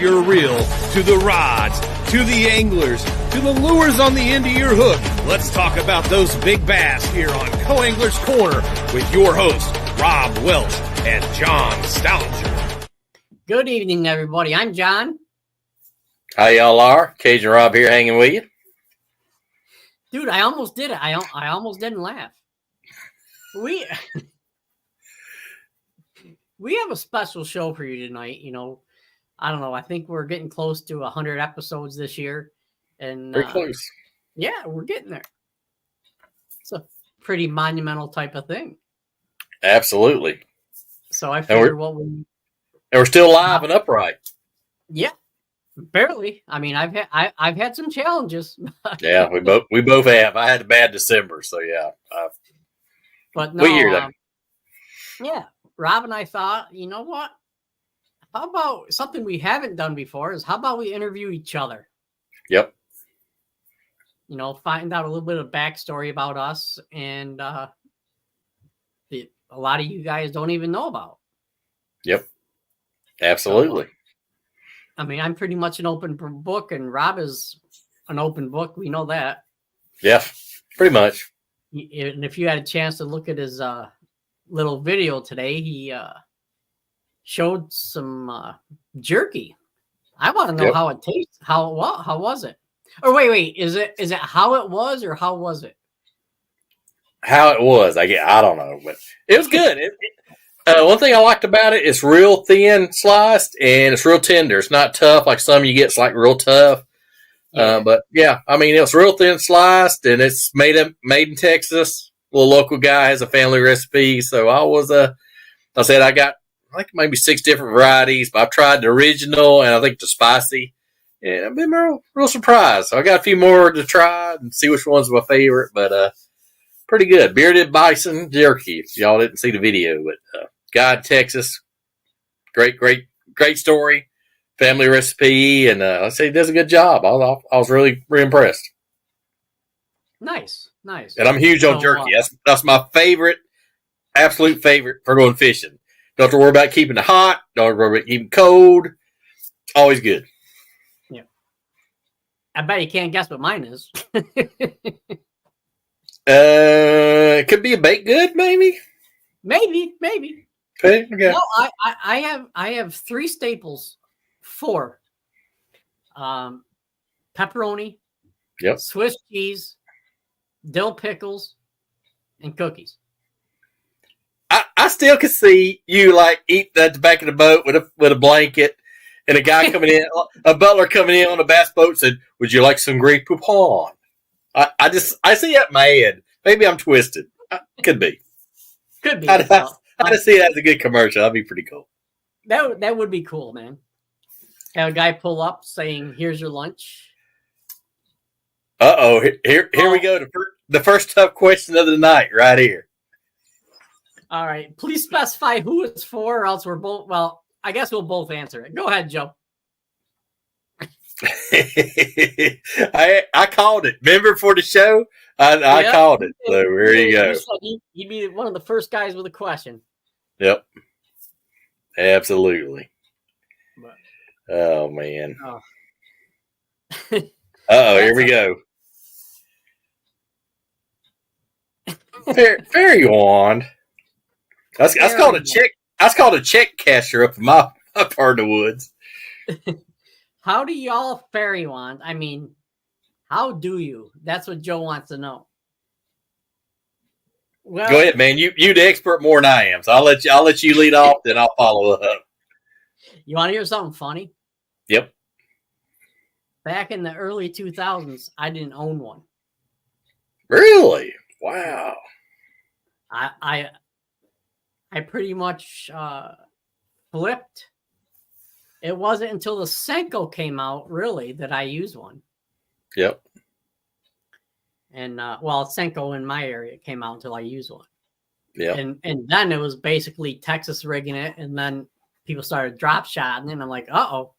Your reel, to the rods, to the anglers, to the lures on the end of your hook. Let's talk about those big bass here on Co-Anglers Corner with your hosts, Rob Welch and John Stoudinger. Good evening, everybody. I'm John. How y'all are? Cajun Rob here hanging with you. Dude, I almost did it. I almost didn't laugh. We have a special show for you tonight, I don't know. I think we're getting close to 100 episodes this year. And Very close. Yeah, we're getting there. It's a pretty monumental type of thing. Absolutely. So I figured And we're still live and upright. Yeah. Barely. I mean, I've had some challenges. Yeah, we both have. I had a bad December, so yeah. But no, we hear that. Yeah. Rob and I thought, you know what? How about something we haven't done before is how about we interview each other? Yep. Find out a little bit of backstory about us and a lot of you guys don't even know about. Yep. Absolutely. So, I mean, I'm pretty much an open book and Rob is an open book. We know that. Yeah, pretty much. And if you had a chance to look at his little video today, he showed some jerky. I want to know how it tastes. How was it? Or wait, is it how it was or how was it? How it was, I don't know, but it was good. One thing I liked about it, it's real thin sliced and it's real tender. It's not tough like some you get. It's like real tough. Yeah. But yeah, I mean, it's real thin sliced and it's made in Texas. A little local guy has a family recipe. So I got maybe 6 different varieties, but I've tried the original and I think the spicy. And I've been real surprised. So I got a few more to try and see which one's my favorite, but pretty good. Bearded bison jerky. If y'all didn't see the video, but guy in Texas, great story, family recipe, and I say he does a good job. I was really impressed. Nice. And I'm huge on jerky. That's my favorite, absolute favorite for going fishing. Don't have to worry about keeping it hot. Don't have to worry about keeping it cold. Always good. Yeah. I bet you can't guess what mine is. It could be a baked good, maybe. Maybe. Okay. No, I have 3 staples. 4. Pepperoni. Yep. Swiss cheese. Dill pickles. And cookies. I still can see you eating at the back of the boat with a blanket and a guy coming in, a butler coming in on a bass boat said, "Would you like some Grey Poupon?" I see that in my head. Maybe I'm twisted. Could be. I just see that as a good commercial. That'd be pretty cool. That would be cool, man. Have a guy pull up saying, "Here's your lunch." Uh-oh. Here we go. The first tough question of the night right here. All right. Please specify who it's for or else we're both, well, I guess we'll both answer it. Go ahead, Joe. I called it. Remember for the show? I called it. So there you go. You'd be one of the first guys with a question. Yep. Absolutely. Oh, man. Oh. Here we go. Fairy wand. That's called a check. That's called a check casher up in my part of the woods. How do y'all fairy wand? I mean, how do you? That's what Joe wants to know. Well, go ahead, man. You the expert more than I am, so I'll let you lead off, then I'll follow up. You want to hear something funny? Yep. Back in the early 2000s, I didn't own one. Really? Wow. I pretty much flipped. It wasn't until the Senko came out, really, that I used one. Yep. And Senko in my area came out until I used one. Yeah. And then it was basically Texas rigging it, and then people started drop shotting, and I'm like, uh-oh.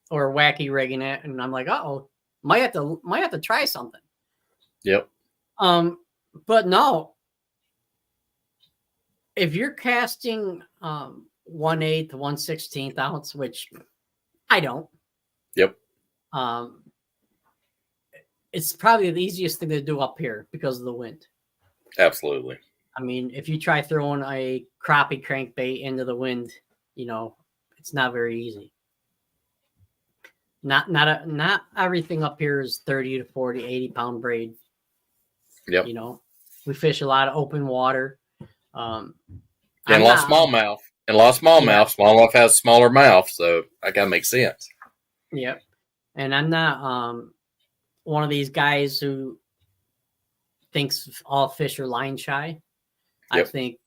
Or wacky rigging it, and I'm like, uh-oh. Might have to try something. Yep. But no. If you're casting 1/8 to 1/16 ounce, which I don't. Yep. It's probably the easiest thing to do up here because of the wind. Absolutely. I mean, if you try throwing a crappie crankbait into the wind, it's not very easy. Not everything up here is 30 to 40, 80 pound braid. Yep. We fish a lot of open water. And a lot of smallmouth. And a lot of smallmouth. Smallmouth has smaller mouth, so that gotta make sense. Yep. And I'm not one of these guys who thinks all fish are line shy. Yep. I think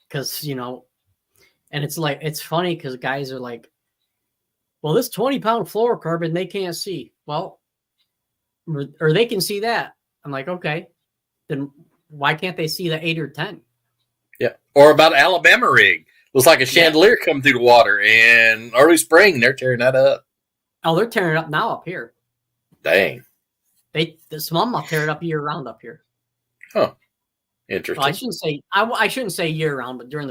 because and it's funny because guys are like, well, this 20-pound fluorocarbon they can't see. Well, or they can see that. I'm like, okay, then why can't they see the 8 or 10? Yeah. Or about Alabama rig. Looks like a chandelier coming through the water. And early spring, they're tearing that up. Oh, they're tearing it up now up here. Dang. The smallmouth tear it up year round up here. Huh. Interesting. Well, I shouldn't say year round, but during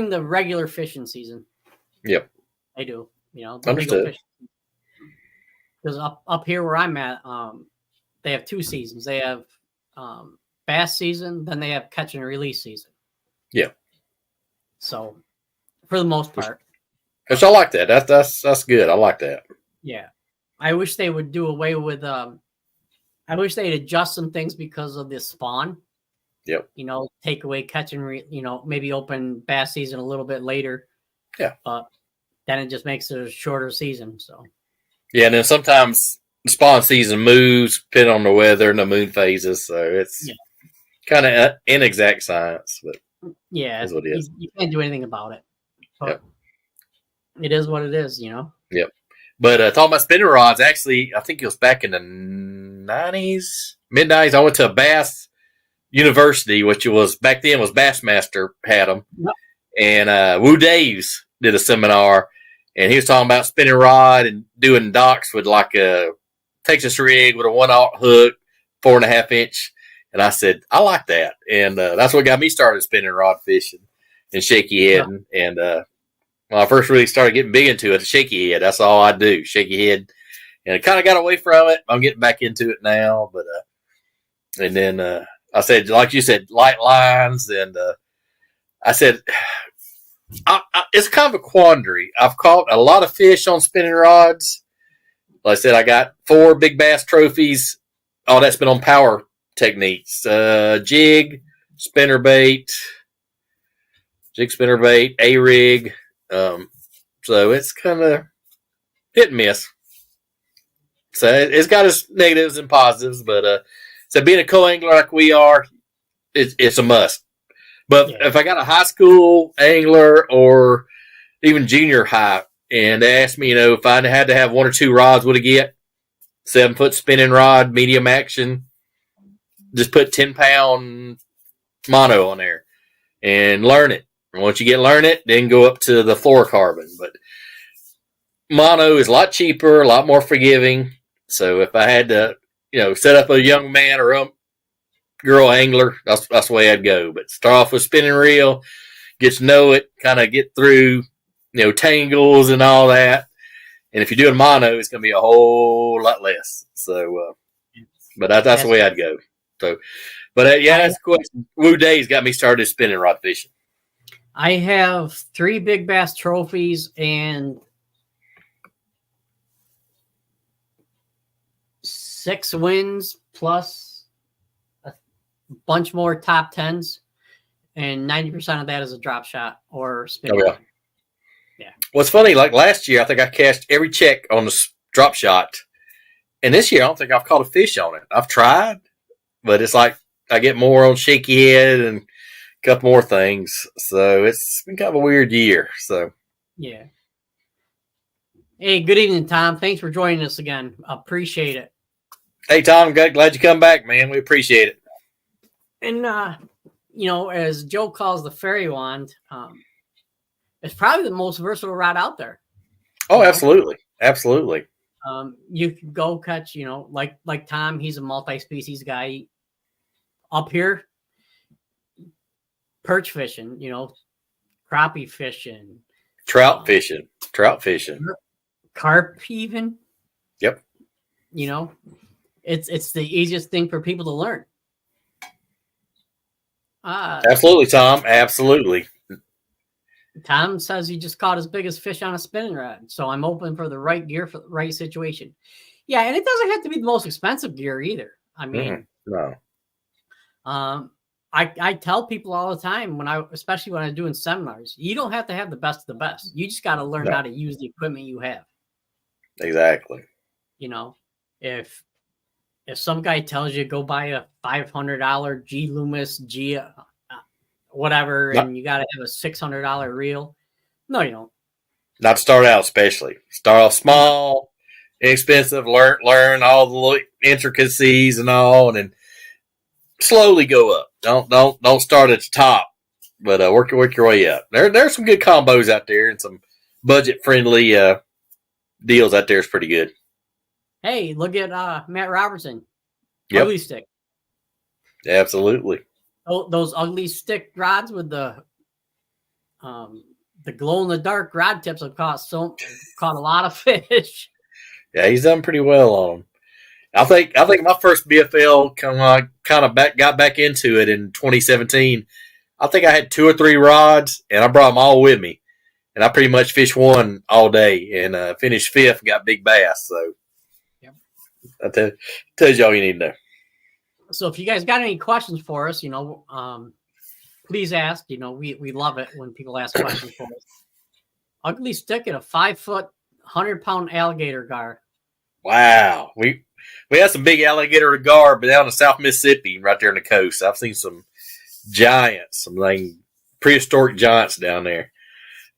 the regular fishing season. Yep. They do. Understood. Because up here where I'm at, they have 2 seasons. They have bass season, then they have catch and release season. Yeah. So, for the most part. Which I like that. That's good. I like that. Yeah. I wish they would do away with I wish they'd adjust some things because of this spawn. Yep. Take away catch and maybe open bass season a little bit later. Yeah. But then it just makes it a shorter season. So. Yeah, and then sometimes the spawn season moves, depending on the weather and the moon phases. So it's kind of inexact science, but that's what it is. You can't do anything about it. But it is what it is, Yep. But talking about spinning rods, actually, I think it was back in the 90s, mid-90s. I went to a bass university, which was back then was Bassmaster had them. Yep. And Woo Daves did a seminar, and he was talking about spinning rod and doing docks with like a Texas rig with a 1/0 hook, 4.5 inch. And I said, I like that. And that's what got me started spinning rod fishing and shaky heading. Yeah. And when I first really started getting big into it, shaky head, that's all I do, shaky head. And I kind of got away from it. I'm getting back into it now. But and then I said, like you said, light lines. And I said, it's kind of a quandary. I've caught a lot of fish on spinning rods. Like I said, I got 4 big bass trophies. All that's been on power techniques. Jig, spinnerbait, A-rig. So it's kind of hit and miss. So it's got its negatives and positives, but so being a co-angler like we are, it's a must. But if I got a high school angler or even junior high, and they asked me, if I had to have 1 or 2 rods, what to get? 7-foot spinning rod, medium action. Just put 10-pound mono on there and learn it. And once you learn it, then go up to the fluorocarbon. But mono is a lot cheaper, a lot more forgiving. So if I had to, set up a young man or a girl angler, that's the way I'd go. But start off with spinning reel, get to know it, kind of get through, tangles and all that. And if you're doing mono, it's going to be a whole lot less. So, but that's the way I'd go. So, but that's the question. Woo Days got me started spinning rod fishing. I have 3 big bass trophies and 6 wins plus a bunch more top 10s, and 90% of that is a drop shot or spin. Oh, yeah. Well, it's funny. Like last year, I think I cast every check on the drop shot, and this year I don't think I've caught a fish on it. I've tried, but it's like I get more on shaky head and a couple more things. So it's been kind of a weird year. So yeah. Hey, good evening, Tom. Thanks for joining us again. Appreciate it. Hey, Tom, glad you come back, man. We appreciate it. And, as Joe calls the fairy wand, it's probably the most versatile rod out there. Oh, absolutely. Absolutely. You can go catch, like Tom, he's a multi-species guy. Up here, perch fishing, crappie fishing, Trout fishing. Carp even. Yep. You know, it's the easiest thing for people to learn. Absolutely, Tom. Absolutely. Tom says he just caught his biggest fish on a spinning rod. So I'm open for the right gear for the right situation. Yeah, and it doesn't have to be the most expensive gear either. I mean, no. I tell people all the time especially when I'm doing seminars, you don't have to have the best of the best. You just got to learn how to use the equipment you have. Exactly. You know, if some guy tells you go buy a $500 G Loomis G whatever, and you got to have a $600 reel, no, you don't. Not to start out, especially start off small, inexpensive. Learn all the intricacies and all, and then slowly go up. Don't start at the top, but work your way up. There's some good combos out there and some budget friendly deals out there. Is pretty good. Hey, look at Matt Robertson. Yep. Ugly stick. Absolutely. Those ugly stick rods with the glow in the dark rod tips have caught a lot of fish. Yeah, he's done pretty well on them. I think my first BFL got back into it in 2017. I think I had 2 or 3 rods, and I brought them all with me, and I pretty much fished one all day and finished 5th and got big bass. So, that tells you all you need to know. So, if you guys got any questions for us, please ask. We love it when people ask questions for us. Ugly stick at a 5-foot, 100-pound alligator gar. Wow, we have some big alligator gar, but down in South Mississippi, right there on the coast. I've seen some giants, some prehistoric giants down there.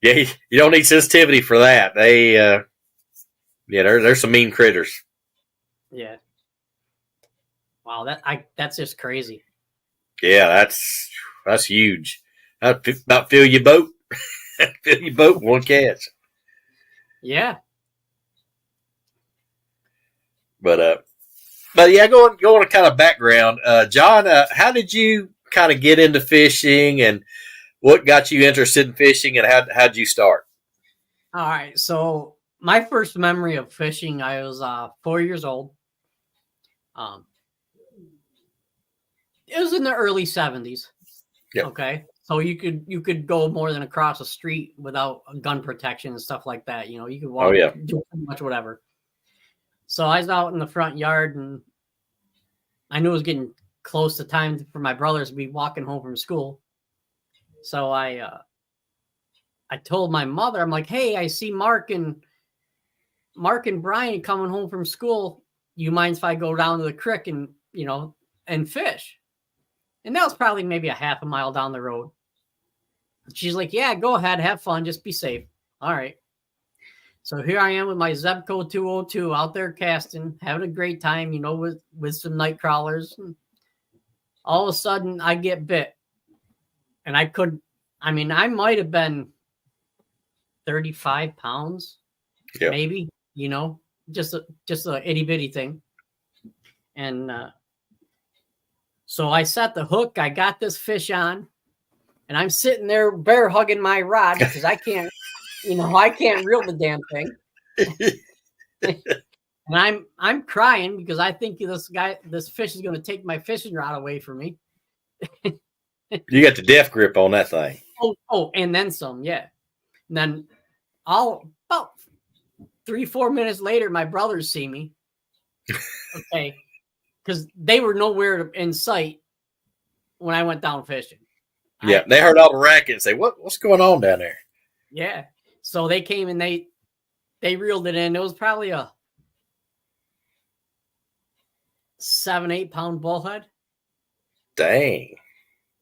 Yeah, you don't need sensitivity for that. They, there's some mean critters. Yeah. Wow, that's just crazy. Yeah, that's huge. About fill your boat. Fill your boat with one catch. Yeah. But yeah, going to kind of background, John, how did you kind of get into fishing, and what got you interested in fishing, and how'd you start? All right, so my first memory of fishing, I was 4 years old. It was in the early 70s. Yep. Okay, so you could go more than across the street without gun protection and stuff like that. You could walk, do pretty much whatever. So I was out in the front yard, and I knew it was getting close to time for my brothers to be walking home from school. So I told my mother, I'm like, hey, I see Mark and Brian coming home from school. You mind if I go down to the creek and fish? And that was probably maybe a half a mile down the road. She's like, yeah, go ahead, have fun, just be safe. All right. So here I am with my Zebco 202 out there casting, having a great time, with some night crawlers. And all of a sudden I get bit. And I might have been 35 pounds, maybe, just a itty bitty thing. And so I set the hook, I got this fish on, and I'm sitting there bear hugging my rod because I can't, I can't reel the damn thing. And I'm crying because I think this fish is going to take my fishing rod away from me. You got the death grip on that thing. Oh, and then some, yeah. And then about 3-4 minutes later, my brothers see me. Okay. Because they were nowhere in sight when I went down fishing. Yeah, they heard all the racket and say, what's going on down there? Yeah. So they came and they reeled it in. It was probably a 7-8 pound bullhead. Dang.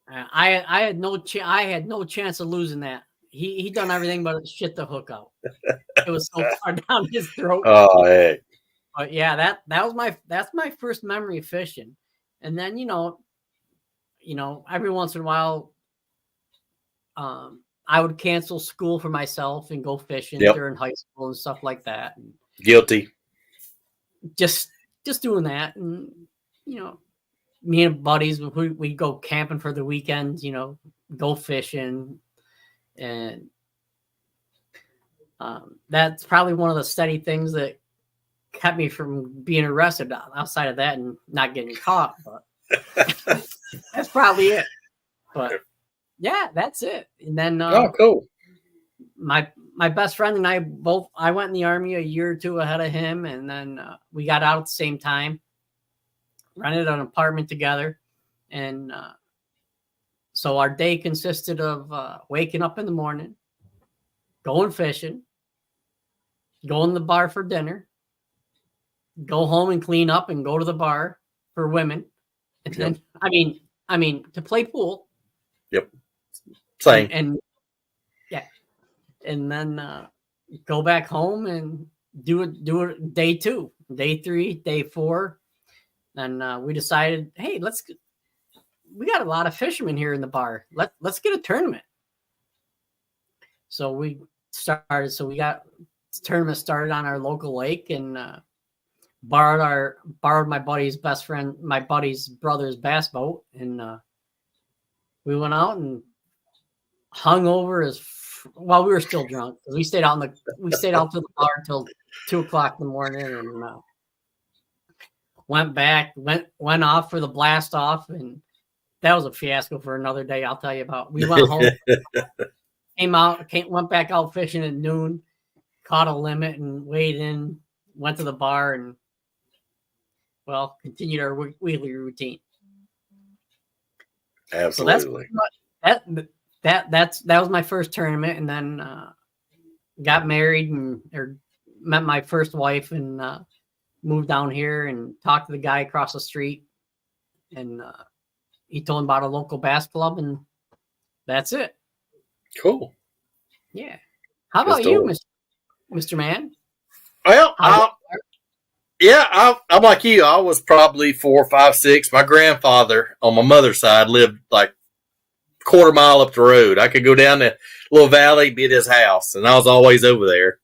I had no chance of losing that. He done everything but shit the hook out. It was so far down his throat. Oh, hey. But yeah, that's my first memory of fishing. And then every once in a while, I would cancel school for myself and go fishing during high school and stuff like that. And guilty. Just doing that, and me and buddies, we go camping for the weekends. Go fishing, and That's probably one of the steady things that kept me from being arrested outside of that and not getting caught. But that's probably it. But yeah, that's it. And then cool. My best friend and I went in the Army a year or two ahead of him, and then we got out at the same time, rented an apartment together, and so our day consisted of waking up in the morning, going fishing, going to the bar for dinner, go home and clean up and go to the bar for women. And then, I mean, to play pool. Yep. Same. And yeah. And then go back home and do it day 2, day 3, day 4. And we decided, hey, we got a lot of fishermen here in the bar. Let's get a tournament. So we got tournament started on our local lake, and borrowed my buddy's brother's bass boat, and we went out and hung over we were still drunk because we stayed out to the bar until 2:00 in the morning, and went off for the blast off, and that was a fiasco for another day. I'll tell you about. We went home, went back out fishing at noon, caught a limit and weighed in, went to the bar, and continued our weekly routine. Absolutely. So that was my first tournament, and then got married or met my first wife, and moved down here and talked to the guy across the street, and he told him about a local bass club, and that's it. Cool. Yeah. How about you, Mr. Man? Well, I'm like you. I was probably 4, 5, 6. My grandfather on my mother's side lived like a quarter mile up the road. I could go down the little valley, be at his house, and I was always over there,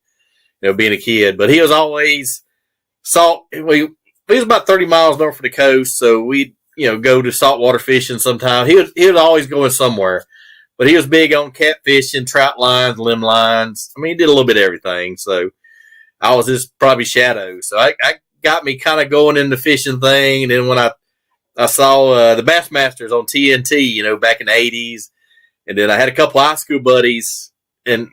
being a kid. But he was always he was about 30 miles north of the coast, so we'd go to saltwater fishing sometime. He was always going somewhere. But he was big on catfishing, trout lines, limb lines. I mean, he did a little bit of everything. So I was his probably shadow. So I got me kind of going in the fishing thing. And then when I saw the Bassmasters on TNT, back in the 80s, and then I had a couple high school buddies, and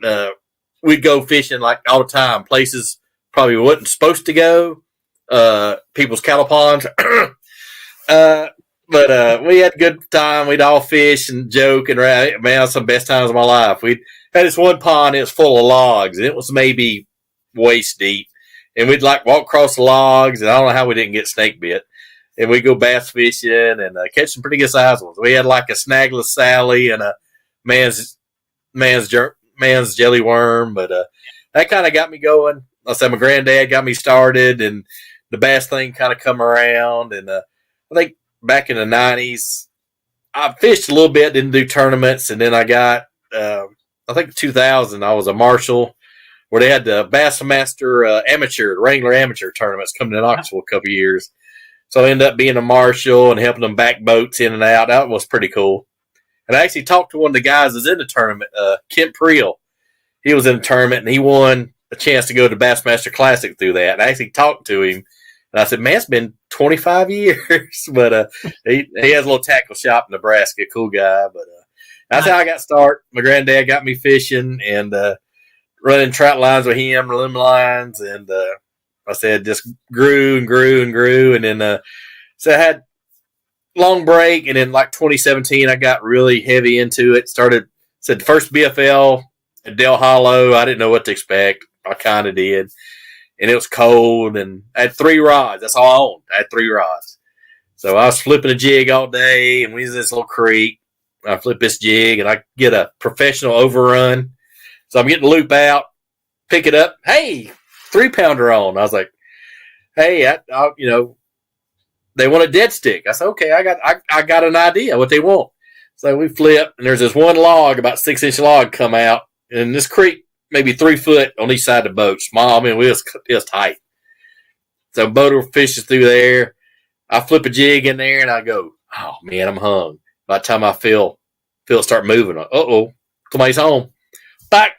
we'd go fishing like all the time, places probably wasn't supposed to go, people's cattle ponds. But we had a good time. We'd all fish and joke and man, it was some of the best times of my life. We had this one pond. It was full of logs, and it was maybe waist deep. And we'd like walk across the logs, and I don't know how we didn't get snake bit. And we'd go bass fishing and catch some pretty good sized ones. We had like a snagless Sally and a man's jelly worm, but that kind of got me going. I said my granddad got me started, and the bass thing kind of come around, and I think back in the 90s, I fished a little bit, didn't do tournaments, and then I got, I think 2000, I was a marshal where they had the Bassmaster Wrangler Amateur tournaments coming in Knoxville a couple of years. So I ended up being a marshal and helping them back boats in and out. That was pretty cool. And I actually talked to one of the guys that's in the tournament, Kent Priel. He was in the tournament, and he won a chance to go to Bassmaster Classic through that. And I actually talked to him. And I said, man, it's been 25 years. But he has a little tackle shop in Nebraska. Cool guy. But that's how I got started. My granddad got me fishing and running trout lines with him, limb lines. And I said, just grew and grew and grew. And then so I had a long break. And then like 2017, I got really heavy into it. Said the first BFL at Del Hollow. I didn't know what to expect. I kind of did. And it was cold, and I had 3 rods. That's all I owned. I had 3 rods. So I was flipping a jig all day, and we was in this little creek. I flip this jig, and I get a professional overrun. So I'm getting the loop out, pick it up. Hey, 3-pounder on. I was like, hey, they want a dead stick. I said, okay, I got an idea what they want. So we flip, and there's this one log, about 6-inch log, come out, and this creek, maybe 3 foot on each side of the boat. Small. I mean, it was tight. So boater fishes through there. I flip a jig in there, and I go, oh, man, I'm hung. By the time I feel it start moving, uh-oh, somebody's home. Back.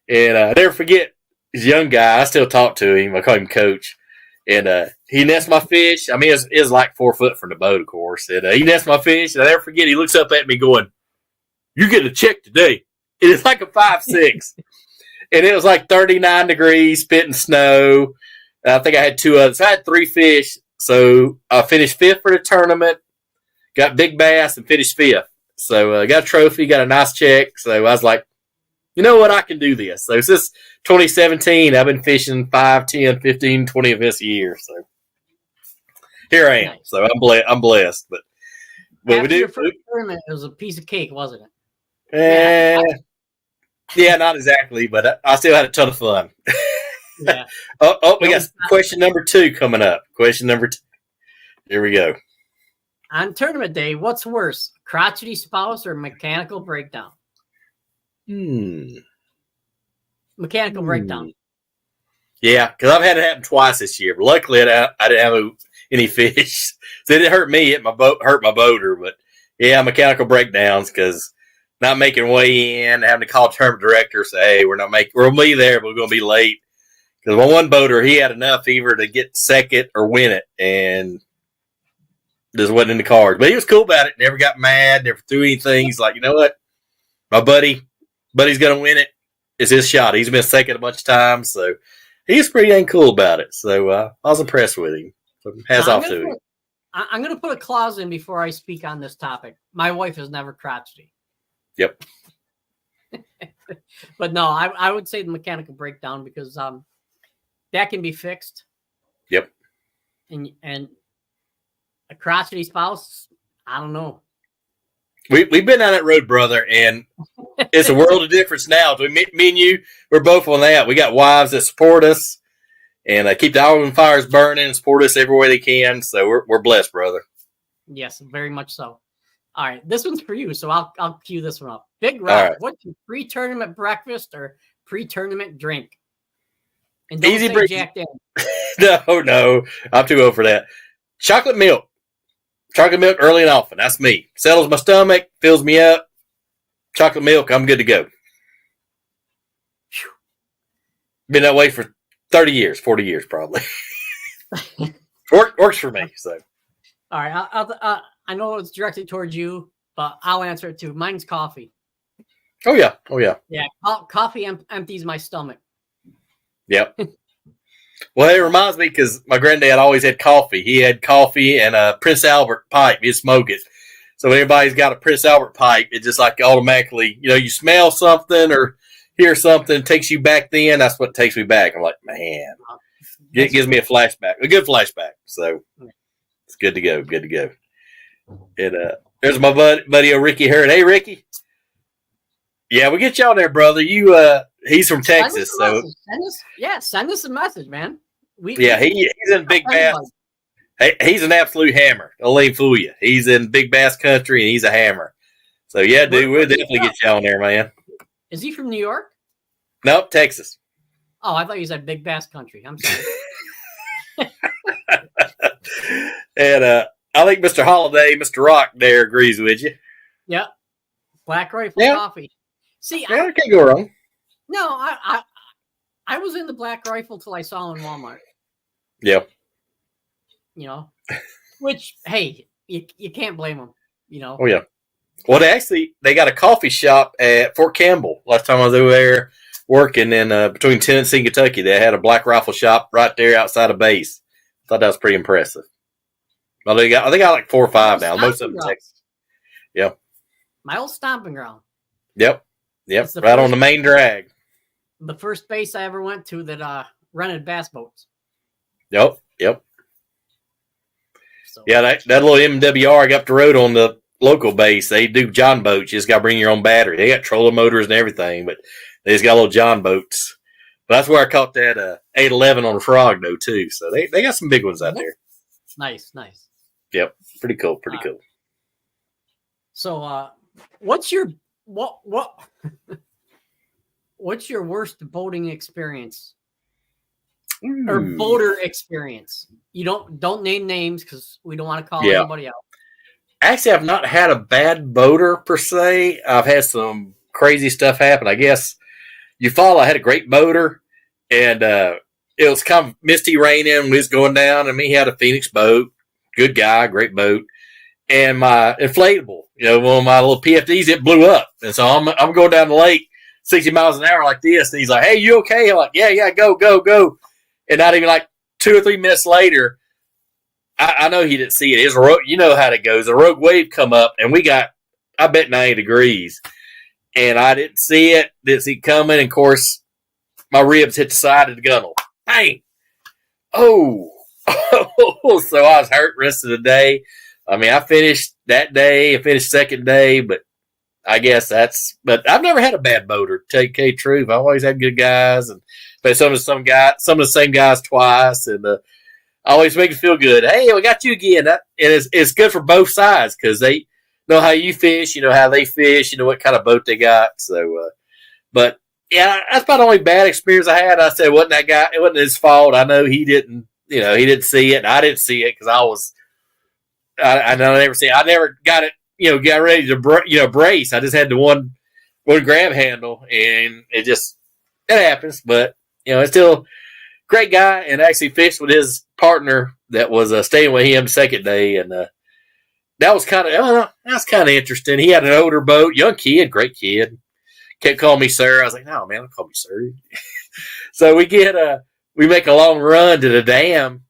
And I never forget, he's a young guy. I still talk to him. I call him Coach. And he nests my fish. I mean, it's like 4 foot from the boat, of course. And he nests my fish. And I never forget, he looks up at me going, "You get a check today." And it's like a 5.6. And it was like 39 degrees, spitting snow. And I think I had 2 others. I had 3 fish. So I finished 5th for the tournament, got big bass, and finished 5th. So I got a trophy, got a nice check. So I was like, you know what? I can do this. So since 2017, I've been fishing 5, 10, 15, 20 events a year. So here I am. Nice. So I'm blessed. But after we do. Your first tournament, it was a piece of cake, wasn't it? Yeah, not exactly, but I still had a ton of fun. Yeah. We got question number 2 coming up. Question number 2. Here we go. On tournament day, what's worse, crotchety spouse or mechanical breakdown? Mechanical breakdown. Yeah, because I've had it happen twice this year. But luckily, I didn't have any fish, so it didn't hurt me. It hurt my boater. But yeah, mechanical breakdowns because not making weigh in, having to call tournament director, say, "Hey, we'll be there, but we're going to be late." Because my one boater, he had enough either to get second or win it, and just wasn't in the cards. But he was cool about it. Never got mad. Never threw anything. He's like, you know what, my buddy's going to win it. It's his shot. He's been second a bunch of times, so he's pretty dang cool about it. So I was impressed with him. So hats off to him. I'm going to put a clause in before I speak on this topic. My wife is never crotchety. Yep. But no, I would say the mechanical breakdown because that can be fixed. Yep. And a crotchety spouse, I don't know. We've been on that road, brother, and it's a world of difference now. Me and you, we're both on that. We got wives that support us and keep the album fires burning and support us every way they can. So we're blessed, brother. Yes, very much so. All right, this one's for you, so I'll cue this one up. Big Rob, right. What's your pre-tournament breakfast or pre-tournament drink? And don't Easy say Jack Daniels. No, I'm too old for that. Chocolate milk early and often. That's me. Settles my stomach, fills me up. Chocolate milk, I'm good to go. Been that way for 30 years, 40 years probably. Works for me. So, all right, I know it's directed towards you, but I'll answer it too. Mine's coffee. Oh yeah. Yeah, coffee empties my stomach. Yep. Well, it reminds me because my granddad always had coffee. He had coffee and a Prince Albert pipe. He'd smoke it. So when everybody's got a Prince Albert pipe, it just like automatically, you smell something or hear something, takes you back then. That's what takes me back. I'm like, man, it gives me a flashback, a good flashback. So it's good to go. Good to go. And there's my buddy Ricky Hurd. Hey, Ricky. Yeah, we get y'all there, brother. He's from Texas, so send us a message, man. He's in Big Bass. Hey, he's an absolute hammer. Don't let him fool you. He's in Big Bass country, and he's a hammer. So yeah, dude, we'll definitely get y'all there, man. Is he from New York? Nope, Texas. Oh, I thought you said Big Bass country. I'm sorry. And I think Mr. Holiday, Mr. Rock, there agrees with you. Yep. Black Rifle coffee. See, I can't go wrong. No, I was in the Black Rifle till I saw him in Walmart. Yep. Which, hey, you can't blame them, Oh, yeah. Well, they got a coffee shop at Fort Campbell. Last time I was over there working in between Tennessee and Kentucky, they had a Black Rifle shop right there outside of base. Thought that was pretty impressive. Well, I think I got like 4 or 5 now. Most of them in Texas. Yep. My old stomping ground. Yep. Right on the main drag. The first base I ever went to that rented bass boats. Yep. So, yeah, that little MWR up the road on the local base, they do John boats. You just got to bring your own battery. They got trolling motors and everything, but they just got little John boats. But that's where I caught that 811 on a frog, though, too. So they got some big ones out there. Nice. Yep, pretty cool. So, what's your worst boating experience or boater experience? You don't name names because we don't want to call anybody out. Actually, I've not had a bad boater per se. I've had some crazy stuff happen. I guess I had a great boater, and it was kind of misty raining. We was going down, and he had a Phoenix boat. Good guy, great boat. And my inflatable, one of my little PFDs, it blew up. And so I'm going down the lake 60 miles an hour like this. And he's like, hey, you okay? I'm like, yeah, go. And not even like 2 or 3 minutes later, I know he didn't see it. It's a rogue, you know how it goes. A rogue wave come up, and we got, I bet, 90 degrees. And I didn't see it coming. And of course, my ribs hit the side of the gunnel. Hey! Oh! So I was hurt the rest of the day. I mean, I finished that day. I finished second day, but I guess but I've never had a bad boater, to tell you the truth. I always had good guys, and but some of the same guys twice, and always make you feel good. Hey, we got you again. And it's good for both sides because they know how you fish, you know how they fish, you know what kind of boat they got. So, but yeah, that's about the only bad experience I had. I said, it wasn't his fault. I know he didn't see it, and I didn't see it because I never got it, got ready to brace. I just had the one grab handle, and it happens. But, it's still great guy, and actually fished with his partner that was staying with him the second day, and that was kind of interesting. He had an older boat, young kid, great kid. Kept calling me sir. I was like, no, man, don't call me sir. So we make a long run to the dam,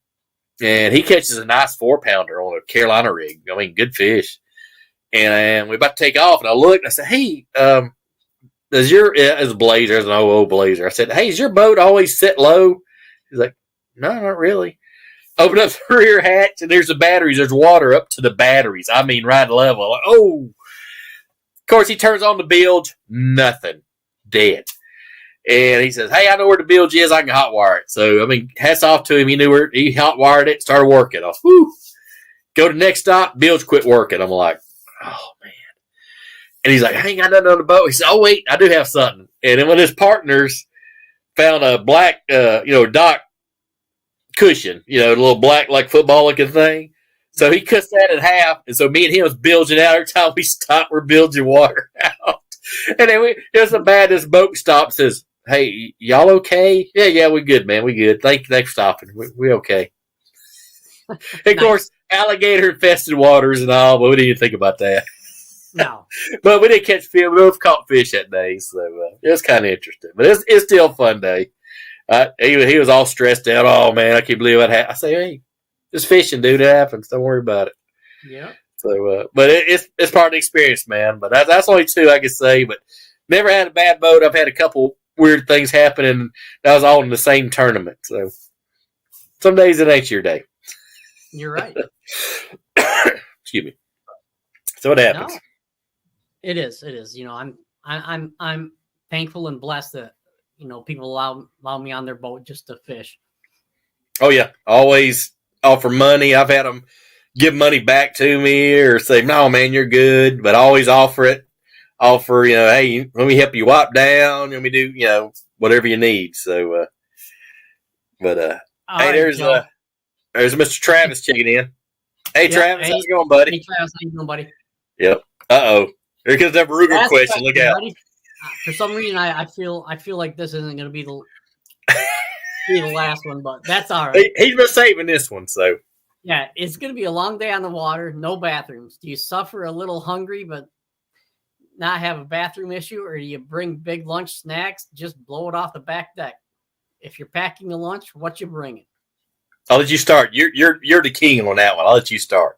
and he catches a nice 4-pounder on a Carolina rig. I mean, good fish. And we're about to take off, and I looked, and I said, hey, it's a Blazer, it's an old Blazer. I said, hey, is your boat always set low? He's like, no, not really. Open up the rear hatch, and there's the batteries. There's water up to the batteries. I mean, right level. Like, oh. Of course, he turns on the bilge. Nothing. Dead. And he says, hey, I know where the bilge is. I can hotwire it. So, I mean, hats off to him. He knew where he hotwired it, started working. Go to the next stop, bilge quit working. I'm like, oh, man. And he's like, I ain't got nothing on the boat. He said, oh, wait, I do have something. And then when his partners found a black, dock cushion, the little black, like football looking thing. So he cuts that in half. And so me and him was bilging out. Every time we stop, we're bilging water out. And then it was so bad, this boat stops, says, hey, y'all okay? Yeah, we good, man. We good. Thanks for stopping. We okay. Of course, alligator infested waters and all, but we didn't even think about that. No. But we didn't catch fish. We both caught fish that day. So it was kind of interesting. But it's still a fun day. He was all stressed out. Oh, man, I can't believe what happened. I say, hey, just fishing, dude. It happens. Don't worry about it. Yeah. So, but it's part of the experience, man. But that's only 2 I can say. But never had a bad boat. I've had a couple weird things happen, and that was all in the same tournament. So some days it ain't your day. You're right. Excuse me. So what happens? No, it is. I'm thankful and blessed that people allow me on their boat just to fish. Oh yeah, always offer money. I've had them give money back to me or say, no, man, you're good. But I always offer it. Hey, let me help you wipe down. Let me do, whatever you need. So, hey, there's Mr. Travis checking in. Hey, Travis, how's it going, buddy? Hey, Travis, how you doing, buddy? Yep. Uh-oh. Here comes that Ruger question. Look out. Buddy. For some reason, I feel like this isn't going to be the last one, but that's all right. He's been saving this one, so. Yeah, it's going to be a long day on the water, no bathrooms. Do you suffer a little hungry but not have a bathroom issue, or do you bring big lunch snacks, just blow it off the back deck? If you're packing a lunch, what you bringing? I'll let you start. You're the king on that one. I'll let you start.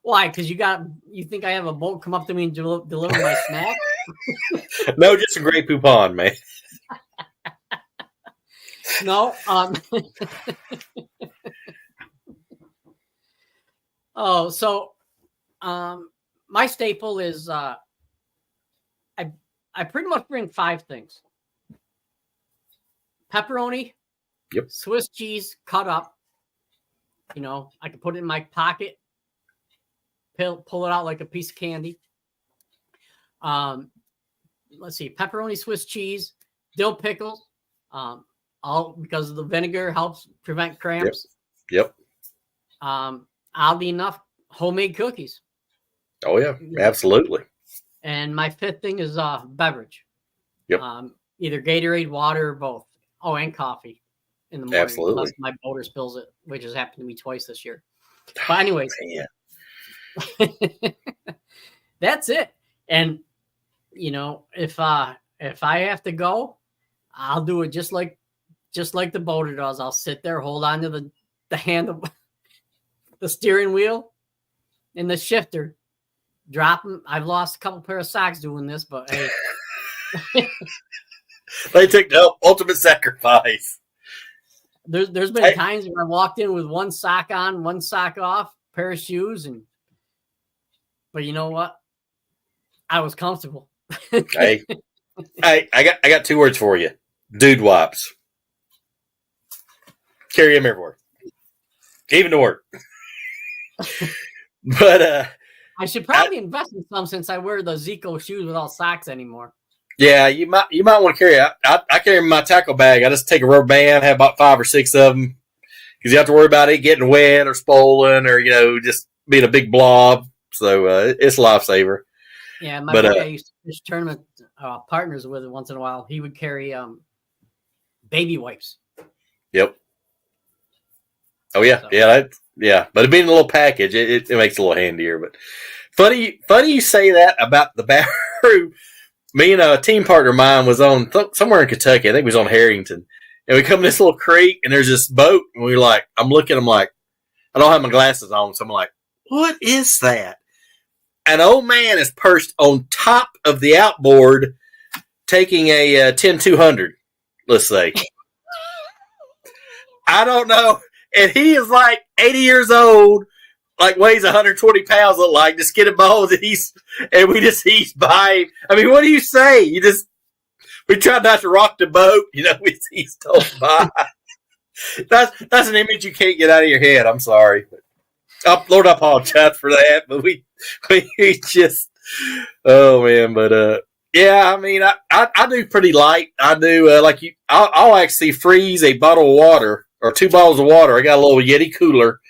Why? Because you think I have a boat come up to me and deliver my snack? No, just a Grey Poupon, man. No. My staple is I pretty much bring 5 things. Pepperoni. Yep. Swiss cheese cut up. I can put it in my pocket. Pull it out like a piece of candy. Let's see, pepperoni, Swiss cheese, dill pickles. All because the vinegar helps prevent cramps. Yep. Oddly enough, homemade cookies. Oh yeah, absolutely. And my 5th thing is beverage. Yep. either Gatorade, water, or both. Oh, and coffee in the morning. Absolutely. Unless my boater spills it, which has happened to me twice this year. But anyways, that's it. And if I have to go, I'll do it just like the boater does. I'll sit there, hold on to the handle, the steering wheel, and the shifter. Drop them. I've lost a couple pair of socks doing this, but hey. They took the ultimate sacrifice. There's been times where I walked in with one sock on, one sock off, pair of shoes, but you know what? I was comfortable. Hey, I got 2 words for you. Dude wipes. Carry them everywhere. Even to work. But I should probably invest in some since I wear the Zico shoes without socks anymore. Yeah, you might want to carry. I carry my tackle bag. I just take a rubber band, have about 5 or 6 of them, because you have to worry about it getting wet or swollen or just being a big blob. So it's a lifesaver. Yeah, my buddy I used to fish tournament partners with it once in a while. He would carry baby wipes. Yep. Oh yeah, so. Yeah. But it being a little package, it makes it a little handier. But funny you say that about the bathroom. Me and a team partner of mine was on somewhere in Kentucky. I think it was on Harrington. And we come to this little creek, and there's this boat. And we're like, I'm like, I don't have my glasses on. So I'm like, what is that? An old man is perched on top of the outboard taking a 10-200, let's say. I don't know. And he is like 80 years old, like weighs 120 pounds, look like, just skin and bones, and we just ease by him. I mean, what do you say? We try not to rock the boat, we eased on by. That's an image you can't get out of your head. I'm sorry. Lord, I apologize for that, but we just, oh man, but yeah, I mean, I do pretty light. I do like you. I'll actually freeze a bottle of water or 2 bottles of water. I got a little Yeti cooler.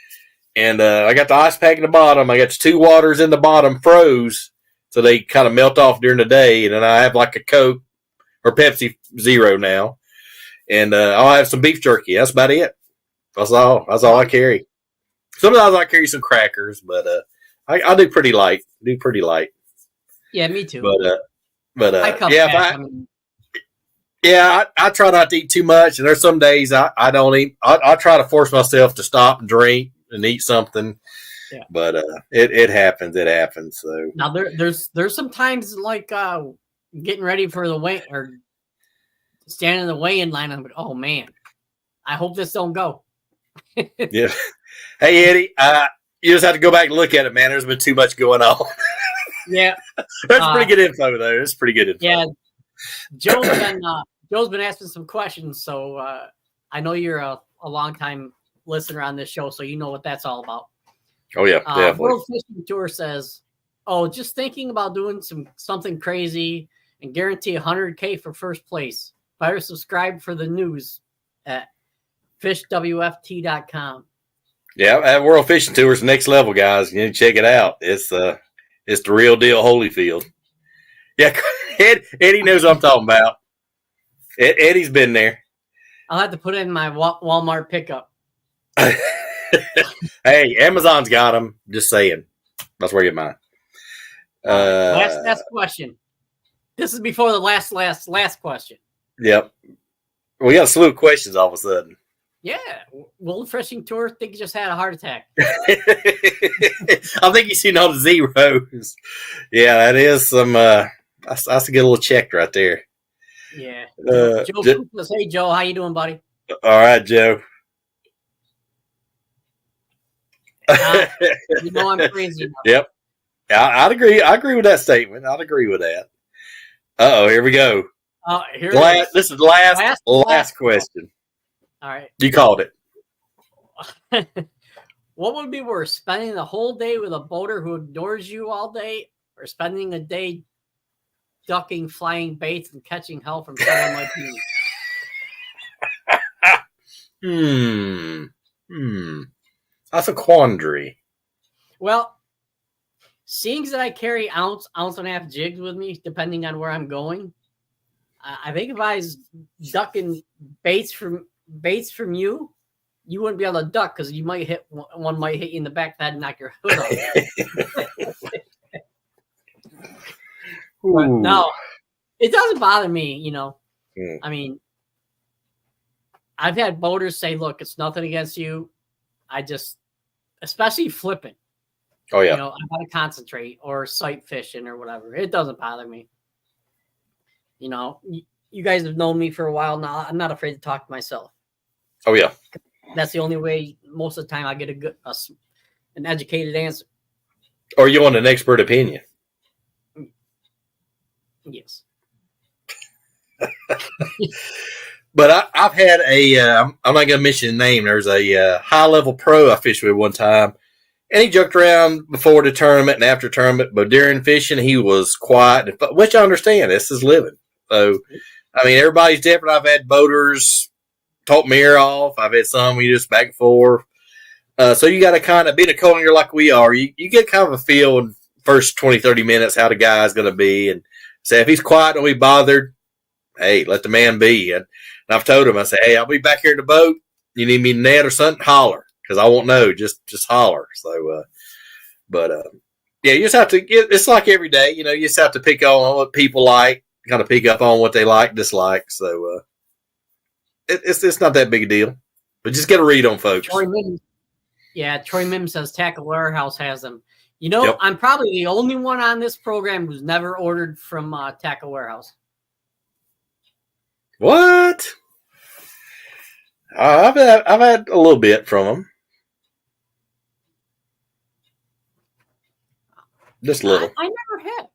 And I got the ice pack in the bottom. I got 2 waters in the bottom froze, so they kind of melt off during the day. And then I have like a Coke or Pepsi Zero now. And I'll have some beef jerky. That's about it. That's all I carry. Sometimes I carry some crackers, but I do pretty light. Yeah, me too. But I try not to eat too much. And there's some days I don't eat. I try to force myself to stop and drink and eat something. Yeah. But it happens. It happens. So now there's some times like getting ready for the weigh or standing in the weigh-in line. I'm like, oh man, I hope this don't go. Yeah. Hey Eddie, you just have to go back and look at it, man. There's been too much going on. Yeah. That's pretty good info though. It's pretty good info. Yeah. Joe's been asking some questions, so I know you're a long time listener on this show, so you know what that's all about. Oh yeah, definitely. World Fishing Tour says, just thinking about doing something crazy and guarantee $100K for first place. Better subscribe for the news at fishwft.com. Yeah, that World Fishing Tour is next level, guys. You need to check it out. It's the real deal, Holyfield. Yeah, Eddie knows what I'm talking about. Eddie's been there. I'll have to put it in my Walmart pickup. Hey, Amazon's got them. Just saying. That's where you get mine. Last question. This is before the last question. Yep. We got a slew of questions all of a sudden. Yeah. World Fishing Tour, think you just had a heart attack. I think you've seen all the zeros. Yeah, that is some that's a good little check right there. Yeah. Joe says, hey Joe, how you doing, buddy? All right, Joe. You know I'm crazy enough. Yep. I'd agree. I agree with that statement. I'd agree with that. Uh-oh, here we go. This is the last question. All right. You called it. What would be worse, spending the whole day with a boater who ignores you all day, or spending a day ducking flying baits and catching hell from someone like me? That's a quandary. Well, seeing that I carry ounce and a half jigs with me, depending on where I'm going, I think if I was ducking baits from you, you wouldn't be able to duck because you might hit one might hit you in the back of the head and knock your hood off. But no, it doesn't bother me. I mean, I've had boaters say, "Look, it's nothing against you. I just, especially flipping. Oh yeah, I got to concentrate or sight fishing or whatever. It doesn't bother me. You guys have known me for a while now. I'm not afraid to talk to myself. Oh yeah, that's the only way. Most of the time, I get an educated answer. Or you want an expert opinion? Yes. But I've had I'm not going to mention the name. There's a high-level pro I fished with one time, and he joked around before the tournament and after tournament, but during fishing, he was quiet, which I understand. This is living. So, I mean, everybody's different. I've had boaters talk me ear off. I've had some we just back and forth. So you got to kind of, being a co-angler like we are, you get kind of a feel in first 20, 30 minutes how the guy's going to be. And say, if he's quiet, don't be bothered. Hey, let the man be. And I've told him, I say, hey, I'll be back here in the boat. You need me net or something? Holler, because I won't know. Just holler. So, yeah, you just have to. It's like every day, you just have to pick on what people like, kind of pick up on what they like, dislike. So, it's not that big a deal, but just get a read on folks. Troy Mims says Tackle Warehouse has them. Yep. I'm probably the only one on this program who's never ordered from Tackle Warehouse. What? I've had a little bit from them. Just a little. I never had.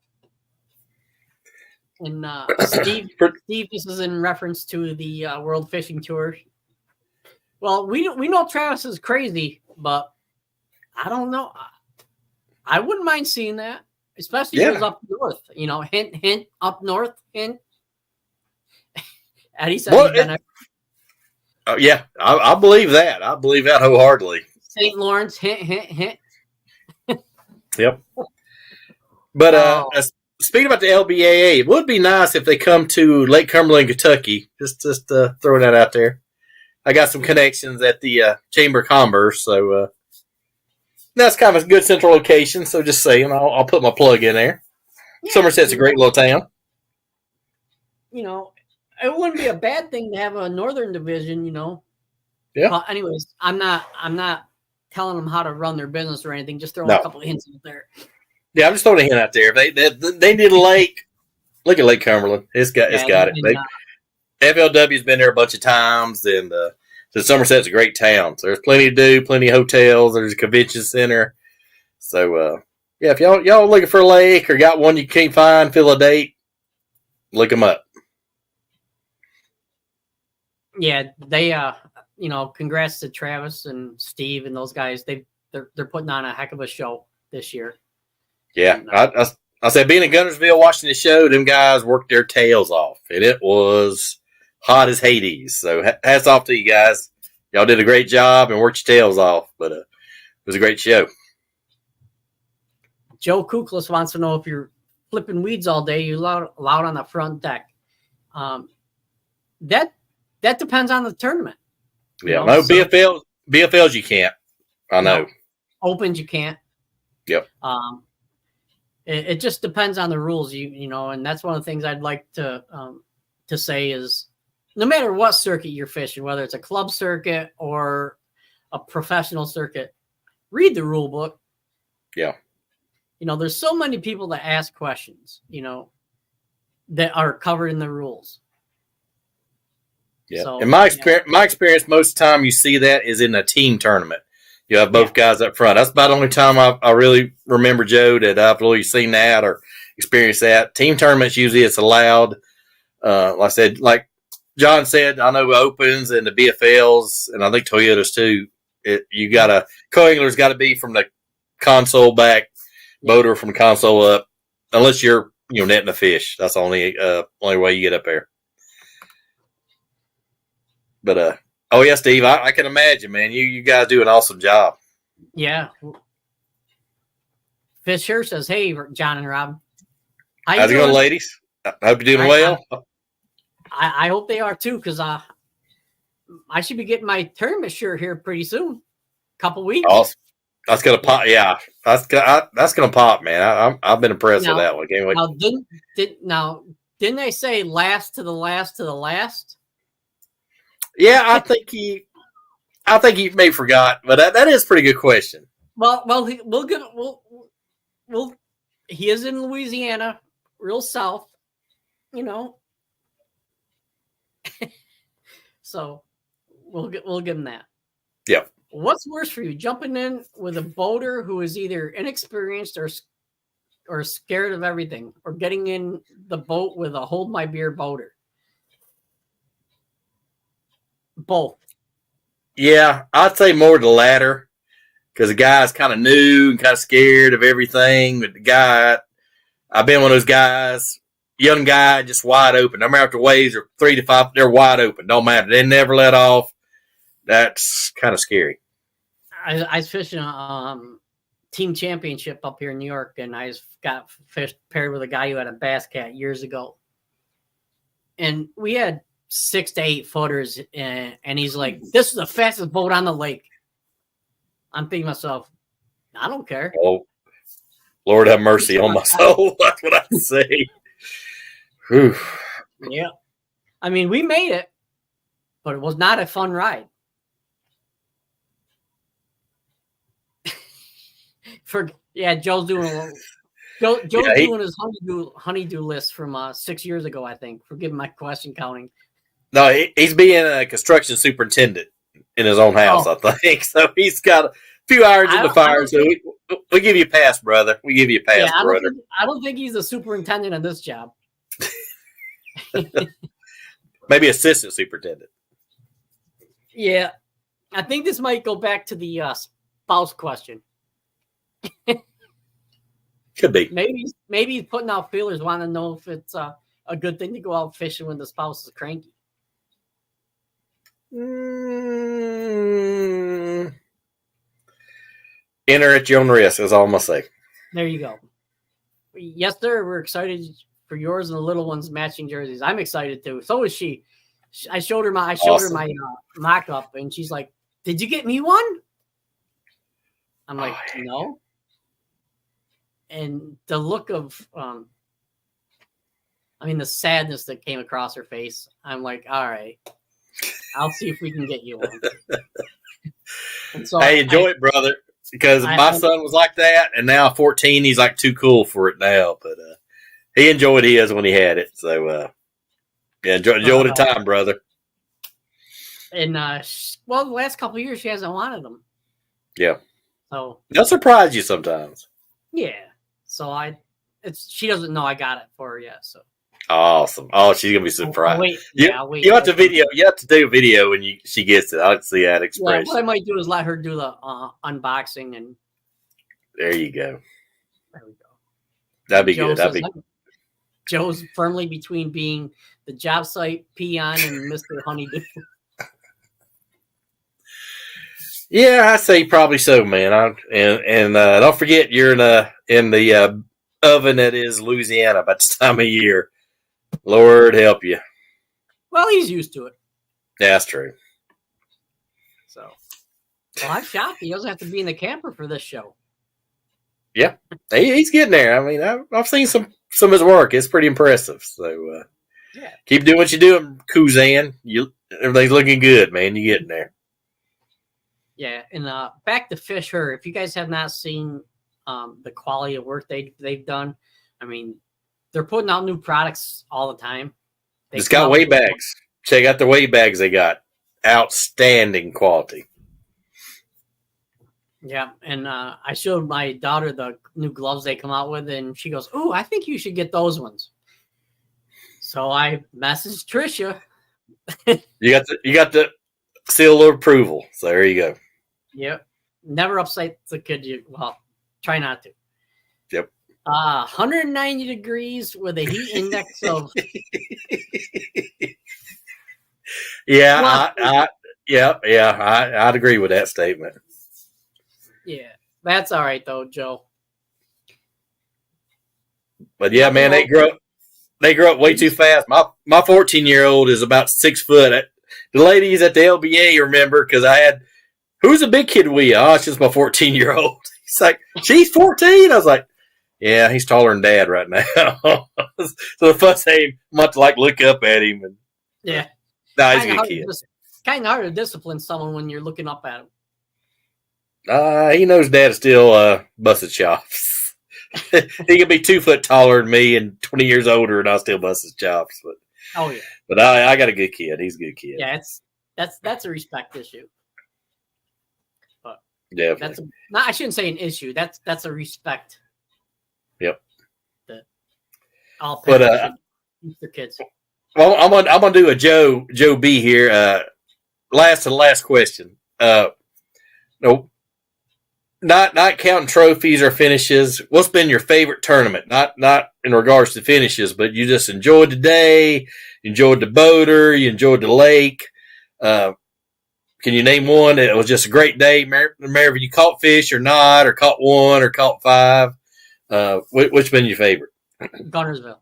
And Steve, this is in reference to the World Fishing Tour. Well, we know Travis is crazy, but I don't know. I wouldn't mind seeing that, especially if it was up north. Hint, hint, up north, hint. Eddie said yeah, I believe that. I believe that wholeheartedly. St. Lawrence, hint, hint, hint. Yep. But speaking about the LBAA, it would be nice if they come to Lake Cumberland, Kentucky. Just throwing that out there. I got some connections at the Chamber of Commerce, so that's kind of a good central location. So just saying, I'll put my plug in there. Yeah, Somerset's a great little town. It wouldn't be a bad thing to have a northern division, Yeah. But anyways, I'm not telling them how to run their business or anything. Just throwing a couple of hints out there. Yeah, I'm just throwing a hint out there. If they need a lake, look at Lake Cumberland. It's got it. FLW's been there a bunch of times, and so Somerset's a great town. So there's plenty to do, plenty of hotels. There's a convention center. So yeah, if y'all looking for a lake or got one you can't find, fill a date, look them up. Yeah, they congrats to Travis and Steve and those guys. They're putting on a heck of a show this year. Yeah, I said being in Guntersville watching the show, them guys worked their tails off, and it was hot as Hades. So hats off to you guys. Y'all did a great job and worked your tails off, but it was a great show. Joe Kuklis wants to know if you're flipping weeds all day, you're allowed on the front deck. That depends on the tournament. Yeah, no, BFLs you can't. I know. No, opens you can't. Yep. It just depends on the rules, and that's one of the things I'd like to say is no matter what circuit you're fishing, whether it's a club circuit or a professional circuit, read the rule book. Yeah. There's so many people that ask questions, that are covered in the rules. Yeah. So, in my experience, most of the time you see that is in a team tournament. You have both guys up front. That's about the only time I really remember, Joe, that I've really seen that or experienced that. Team tournaments, usually it's allowed. Like I said, like John said, I know Opens and the BFLs, and I think Toyotas too. Co-angler's got to be from the console back, boater from the console up, unless you're netting a fish. That's the only way you get up there. But oh yeah, Steve, I can imagine, man. You guys do an awesome job. Yeah. Fisher says, "Hey, John and Rob, how's it going, ladies? I hope you're doing well." I hope they are too, because I should be getting my tournament shirt here pretty soon. Couple weeks. Awesome. That's gonna pop. Yeah, that's gonna pop, man. I've been impressed with that one. Can't wait. Didn't they say last to the last to the last? Yeah, I think he may forgot, but that is a pretty good question. Well, he is in Louisiana, real south, you know. So we'll give him that. Yeah. What's worse for you, jumping in with a boater who is either inexperienced or scared of everything, or getting in the boat with a hold my beer boater? Both. Yeah, I'd say more the latter, because the guy's kind of new and kind of scared of everything. But the guy, I've been one of those guys, young guy, just wide open. No matter if the waves are 3 to 5, they're wide open. Don't matter. They never let off. That's kind of scary. I was fishing team championship up here in New York, and I got fished paired with a guy who had a Bass Cat years ago. And we had 6 to 8 footers, and he's like, "This is the fastest boat on the lake." I'm thinking to myself, I don't care. Oh, Lord have mercy on my soul. That's what I say. Whew. Yeah. I mean, we made it, but it was not a fun ride. Joe's doing doing his honeydew list from 6 years ago, I think. Forgive my question counting. No, he's being a construction superintendent in his own house, I think. So he's got a few irons in the fire. So we give you a pass, brother. We give you a pass, brother. I don't think he's a superintendent on this job. Maybe assistant superintendent. Yeah. I think this might go back to the spouse question. Could be. Maybe he's putting out feelers, wanting to know if it's a good thing to go out fishing when the spouse is cranky. Enter at your own risk, is all I'm going to say. There you go. Yes, sir. We're excited for yours and the little ones matching jerseys. I'm excited too. So is she. I showed her my mock-up, and she's like, "Did you get me one?" I'm like, "No." And the look of, the sadness that came across her face, I'm like, all right, I'll see if we can get you one. And so hey, enjoy it, brother, because my son was like that, and now 14, he's like too cool for it now, but he enjoyed his when he had it. So, enjoy the time, brother. And, the last couple of years, she hasn't wanted them. Yeah. So they'll surprise you sometimes. Yeah. So she doesn't know I got it for her yet. So awesome. Oh, she's gonna be surprised. I'll wait. You have to video. You have to do a video when she gets it. I'll see that expression. What I might do is let her do the unboxing, and there you go. There we go. That'd be good. Joe's firmly between being the job site peon and Mr. Honeydew. Yeah, I say probably so, man. And don't forget, you're in the oven that is Louisiana by this time of year. Lord help you. Well, he's used to it. Yeah, that's true. So, I'm shocked he doesn't have to be in the camper for this show. Yeah, he's getting there. I mean, I've seen some of his work. It's pretty impressive. So, keep doing what you're doing, Kuzan. Everything's looking good, man. You're getting there. Yeah, and back to Fish Her. If you guys have not seen the quality of work they've done, I mean, they're putting out new products all the time. It's got weight bags. Check out the weight bags they got. Outstanding quality. Yeah, and I showed my daughter the new gloves they come out with, and she goes, "Oh, I think you should get those ones." So I messaged Trisha. You got the seal of approval. So there you go. Yep. Never upset the kid. Try not to. Yep. 190 degrees with a heat index of. Yeah, I'd agree with that statement. Yeah, that's all right though, Joe. But yeah, man, they they grow up way too fast. My 14-year-old is about 6 foot. The ladies at the LBA remember because I had, who's a big kid we? Oh, it's just my 14-year-old. He's like, she's 14. I was like, yeah, he's taller than Dad right now. So the first thing, much like look up at him. And, yeah. Nah, he's a good kid. Kind of hard to discipline someone when you're looking up at him. He knows Dad is still busted chops. He could be 2 foot taller than me and 20 years older, and I'll still bust his chops. But oh yeah. But I got a good kid. He's a good kid. Yeah, that's a respect issue. But definitely. I shouldn't say an issue. That's a respect. Yep. That all parents should teach their kids. Well, I'm gonna do a Joe B here. Last question. No, not counting trophies or finishes. What's been your favorite tournament? Not in regards to finishes, but you just enjoyed the day, enjoyed the boater, you enjoyed the lake. Can you name one? It was just a great day. Remember you caught fish or not, or caught one or caught 5. Which been your favorite? Gunnersville.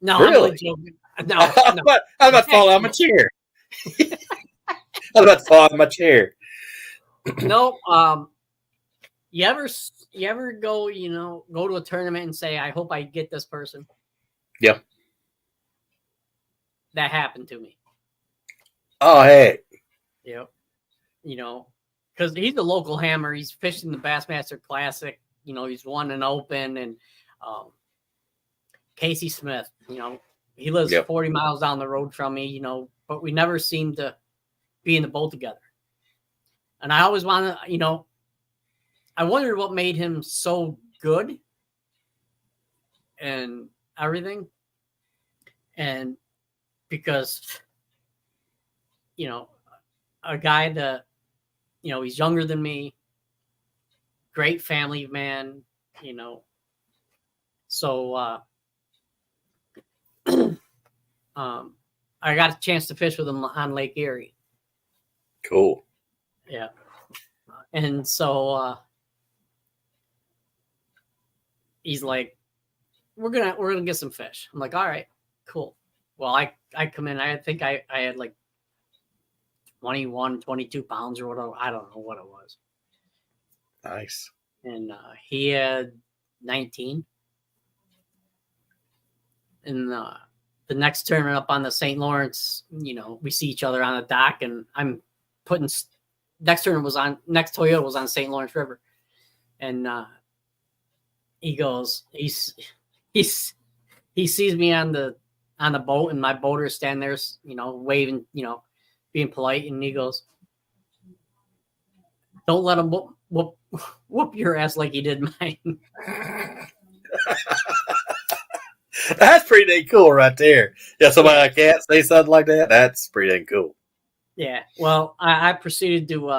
No, really? No. I'm about to fall out of my chair. I'm about to fall out of my chair. No. You ever go to a tournament and say, I hope I get this person? Yeah. That happened to me. Oh, hey. Yep. Because he's a local hammer. He's fishing the Bassmaster Classic. He's won an Open. And Casey Smith, he lives 40 miles down the road from me, but we never seem to be in the boat together. And I always want to, I wondered what made him so good and everything. And because, a guy that, he's younger than me, great family man, so I got a chance to fish with him on Lake Erie. Cool. Yeah. And so he's like, we're gonna get some fish. I'm like, all right, cool. Well, I come in, I think I had like 21, 22 pounds or whatever. I don't know what it was. Nice. And he had 19. And the next tournament up on the St. Lawrence, we see each other on the dock, and I'm putting next Toyota was on St. Lawrence River, and he goes, he sees me on the boat, and my boater is standing there, waving, being polite, and he goes, "Don't let him whoop your ass like he did mine." That's pretty dang cool right there. Yeah, somebody like that say something like that. That's pretty dang cool. Yeah. Well, I proceeded to.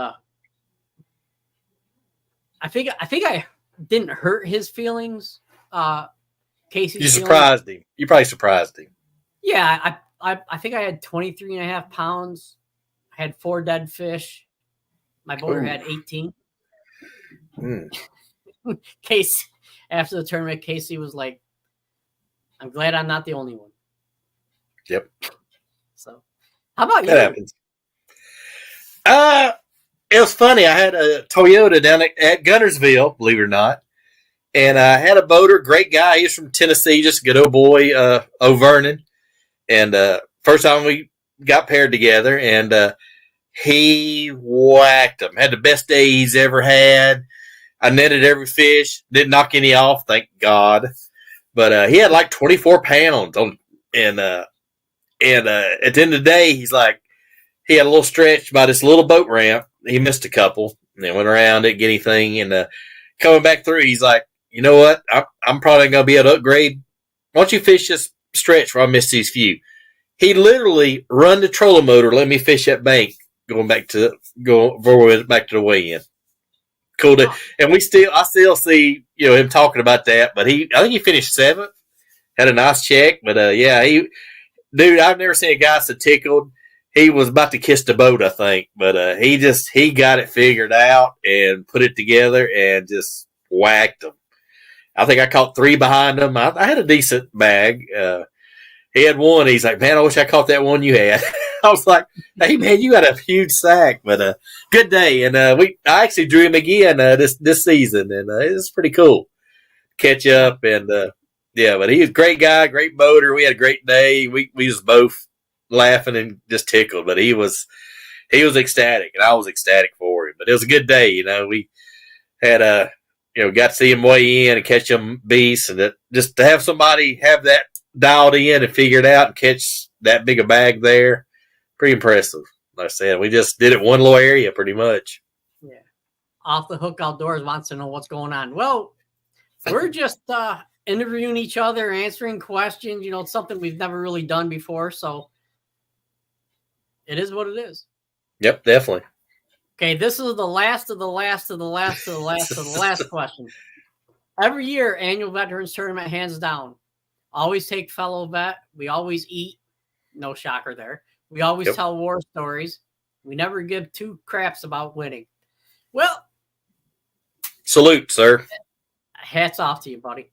I think I didn't hurt his feelings. Casey's. You surprised him. You probably surprised him. Yeah, I think I had 23.5 pounds. I had 4 dead fish. My boater had 18. Casey, after the tournament, Casey was like, I'm glad I'm not the only one. Yep. So, how about you? That happens. It was funny. I had a Toyota down at Gunnersville, believe it or not. And I had a boater, great guy. He's from Tennessee, just a good old boy, O'Vernon. And first time we got paired together, and he whacked him. Had the best day he's ever had. I netted every fish. Didn't knock any off, thank God. But he had like 24 pounds on, and at the end of the day, he's like, he had a little stretch by this little boat ramp. He missed a couple, and then went around, didn't get anything. And coming back through, he's like, you know what? I'm probably going to be able to upgrade. Why don't you fish this stretch where I missed these few? He literally run the trolling motor, let me fish that bank, back to the weigh-in. Cool. And I still see, him talking about that, but I think he finished 7th, had a nice check, but I've never seen a guy so tickled. He was about to kiss the boat, I think, but he got it figured out and put it together and just whacked him. I think I caught 3 behind him. I had a decent bag. He had one. He's like, man, I wish I caught that one you had. I was like, hey, man, you got a huge sack. But good day. And I actually drew him again this season, and it was pretty cool. Catch up. And, but he was a great guy, great boater. We had a great day. We was both laughing and just tickled. But he was ecstatic, and I was ecstatic for him. But it was a good day. We had got to see him weigh in and catch him beasts, and just to have somebody have that dialed in and figured out and catch that big a bag there, pretty impressive. Like I said, we just did it one little area pretty much. Yeah. Off the Hook Outdoors wants to know what's going on. Well, we're just interviewing each other, answering questions. It's something we've never really done before, so it is what it is. Yep, definitely. Okay, this is the last of the last of the last of the last of the last question. Every year, annual Veterans Tournament, hands down. Always take fellow vet. We always eat. No shocker there. We always tell war stories. We never give 2 craps about winning. Well, salute, sir. Hats off to you, buddy.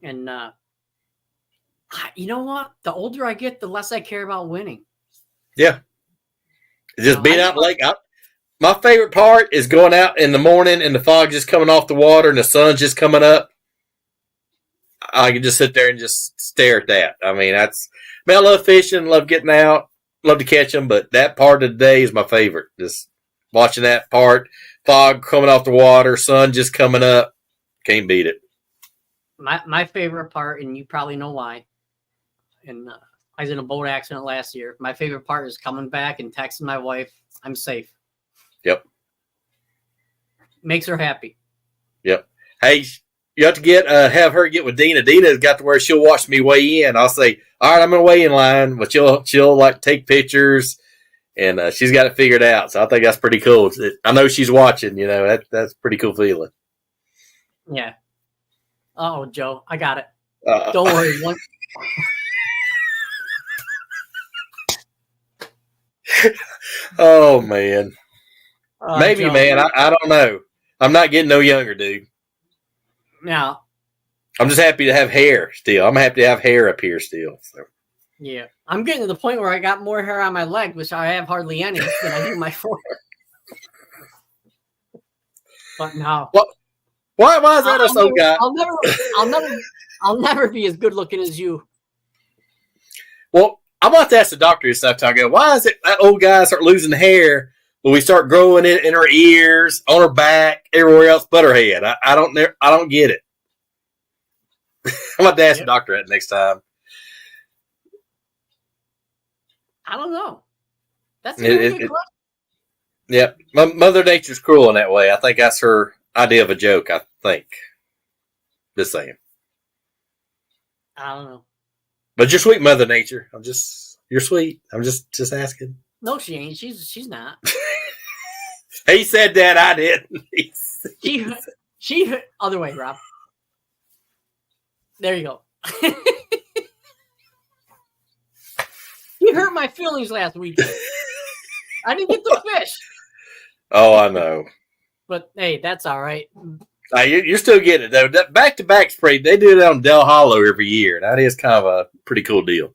And you know what? The older I get, the less I care about winning. Yeah. Just being out in the lake. My favorite part is going out in the morning and the fog just coming off the water and the sun's just coming up. I can just sit there and just stare at that. I mean, I love fishing, love getting out, love to catch them, but that part of the day is my favorite. Just watching that part, fog coming off the water, sun just coming up. Can't beat it. My favorite part, and you probably know why, and I was in a boat accident last year. My favorite part is coming back and texting my wife, I'm safe. Yep. Makes her happy. Yep. Hey, you have to have her get with Dina. Dina's got to where she'll watch me weigh in. I'll say, all right, I'm going to weigh in line, but she'll like take pictures, and she's got it figured out. So I think that's pretty cool. I know she's watching, that's a pretty cool feeling. Yeah. Oh, Joe, I got it. Don't worry. Oh, man. Maybe, Joe, man. I don't know. I'm not getting no younger, dude. Now, I'm just happy to have hair still. I'm happy to have hair up here still. So. Yeah. I'm getting to the point where I got more hair on my leg, which I have hardly any, than I do my forehead. But no. What? Why is that a so guy? I'll never be as good looking as you. Well, I'm about to ask the doctor this stuff. I go, why is it that old guys start losing hair when we start growing it in our ears, on our back, everywhere else but our head? I don't get it. I'm about to ask the doctor that next time. I don't know. That's a good question. Yep. Mother Nature's cruel in that way. I think that's her idea of a joke, I think. Just saying. I don't know. But you're sweet, Mother Nature. You're sweet. I'm just asking. No, she ain't. She's not. He said that, I didn't. She other way, Rob. There you go. You hurt my feelings last weekend. I didn't get the fish. Oh, I know. But hey, that's all right. You're still getting it though. That back-to-back spray, they do it on Del Hollow every year. That is kind of a pretty cool deal.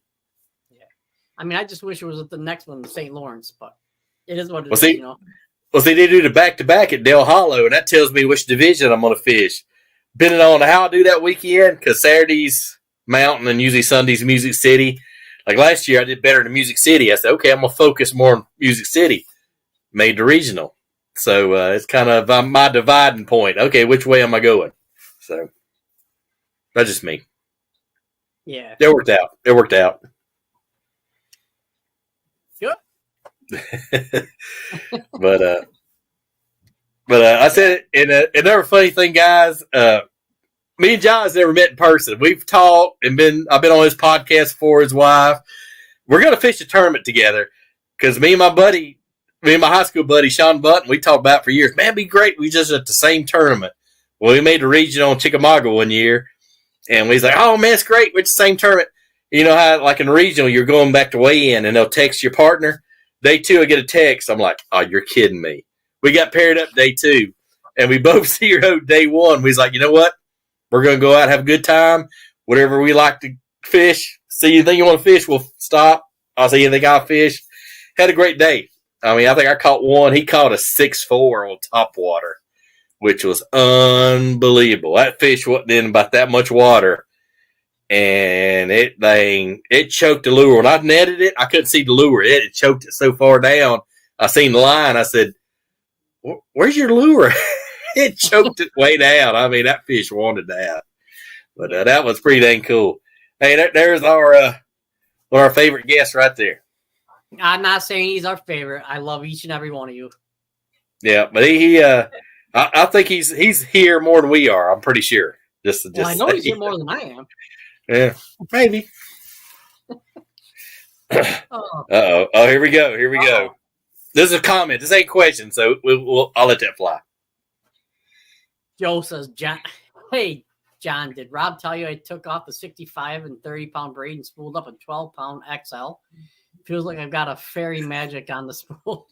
Yeah, I mean, I just wish it was at the next one in St. Lawrence, but it is what it is. Well, see, they do the back-to-back at Del Hollow, and that tells me which division I'm going to fish. Depending on how I do that weekend, because Saturday's Mountain and usually Sunday's Music City. Like last year, I did better in Music City. I said, okay, I'm going to focus more on Music City. Made the regional. So it's kind of my dividing point. Okay, which way am I going? So that's just me. Yeah. It worked out. Good. But I said, another funny thing, guys, me and John's never met in person. We've talked and I've been on his podcast for his wife. We're going to fish a tournament together because me and my high school buddy, Sean Button, we talked about it for years. Man, it'd be great. We just at the same tournament. Well, we made the regional in Chickamauga one year, and we was like, oh, man, it's great. We're at the same tournament. You know how, like in the regional, you're going back to weigh in, and they'll text your partner. Day 2, I get a text. I'm like, oh, you're kidding me. We got paired up day 2. and we both zeroed day one. We was like, you know what? We're going to go out and have a good time. Whatever we like to fish. See anything you want to fish, we'll stop. I'll see anything I'll fish. Had a great day. I mean, I think I caught one. He caught a 6'4" on top water, which was unbelievable. That fish wasn't in about that much water. And it choked the lure. When I netted it, I couldn't see the lure. It choked it so far down. I seen the line. I said, where's your lure? It choked it way down. I mean, that fish wanted that. But that was pretty dang cool. Hey, there's our one of our favorite guests right there. I'm not saying he's our favorite. I love each and every one of you. Yeah, but I think he's here more than we are. I'm pretty sure. I know he's here more than I am. Yeah, maybe. Uh-oh. Oh, here we go. Here we go. This is a comment. This ain't a question, so I'll let that fly. Joe says, hey, John, did Rob tell you I took off the 65 and 30-pound braid and spooled up a 12-pound XL? Feels like I've got a fairy magic on the spool.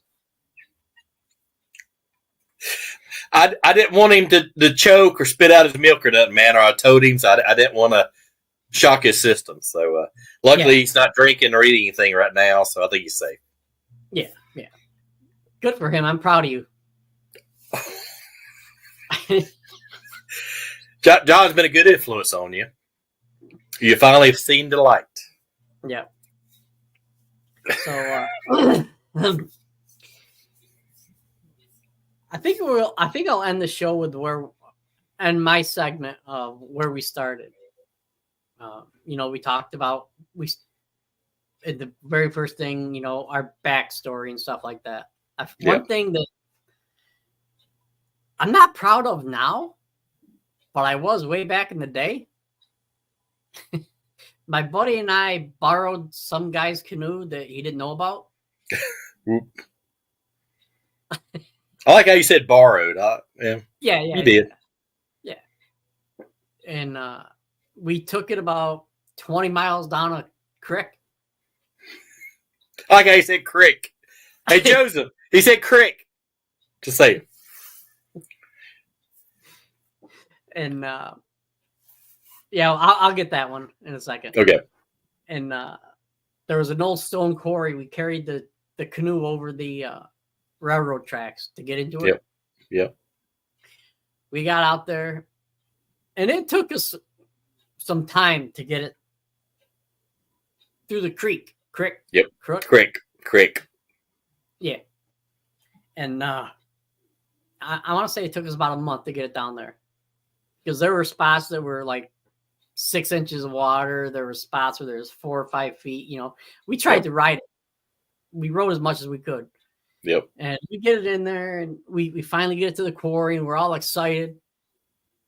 I didn't want him to choke or spit out his milk or nothing, man, or I told him, so I didn't want to shock his system. So luckily he's not drinking or eating anything right now, so I think he's safe. Yeah. Good for him. I'm proud of you. John's been a good influence on you. You finally have seen the light. Yeah. So I think I'll end the show with my segment of where we started. We talked about the very first thing, our backstory and stuff like that. One thing that I'm not proud of now, but I was way back in the day. My buddy and I borrowed some guy's canoe that he didn't know about. I like how you said borrowed. Yeah, you did. Yeah. And we took it about 20 miles down a creek. I like how you said creek. Hey, Joseph, he said creek. Just say it. And I'll get that one in a second. Okay. And there was an old stone quarry. We carried the canoe over the railroad tracks to get into it. Yep. We got out there, and it took us some time to get it through the creek. Yep. Creek. Yeah. And I want to say it took us about a month to get it down there, because there were spots that were like 6 inches of water. There were spots where there was 4 or 5 feet. We tried to ride it. We rode as much as we could. Yep. And we get it in there, and we finally get it to the quarry, and we're all excited.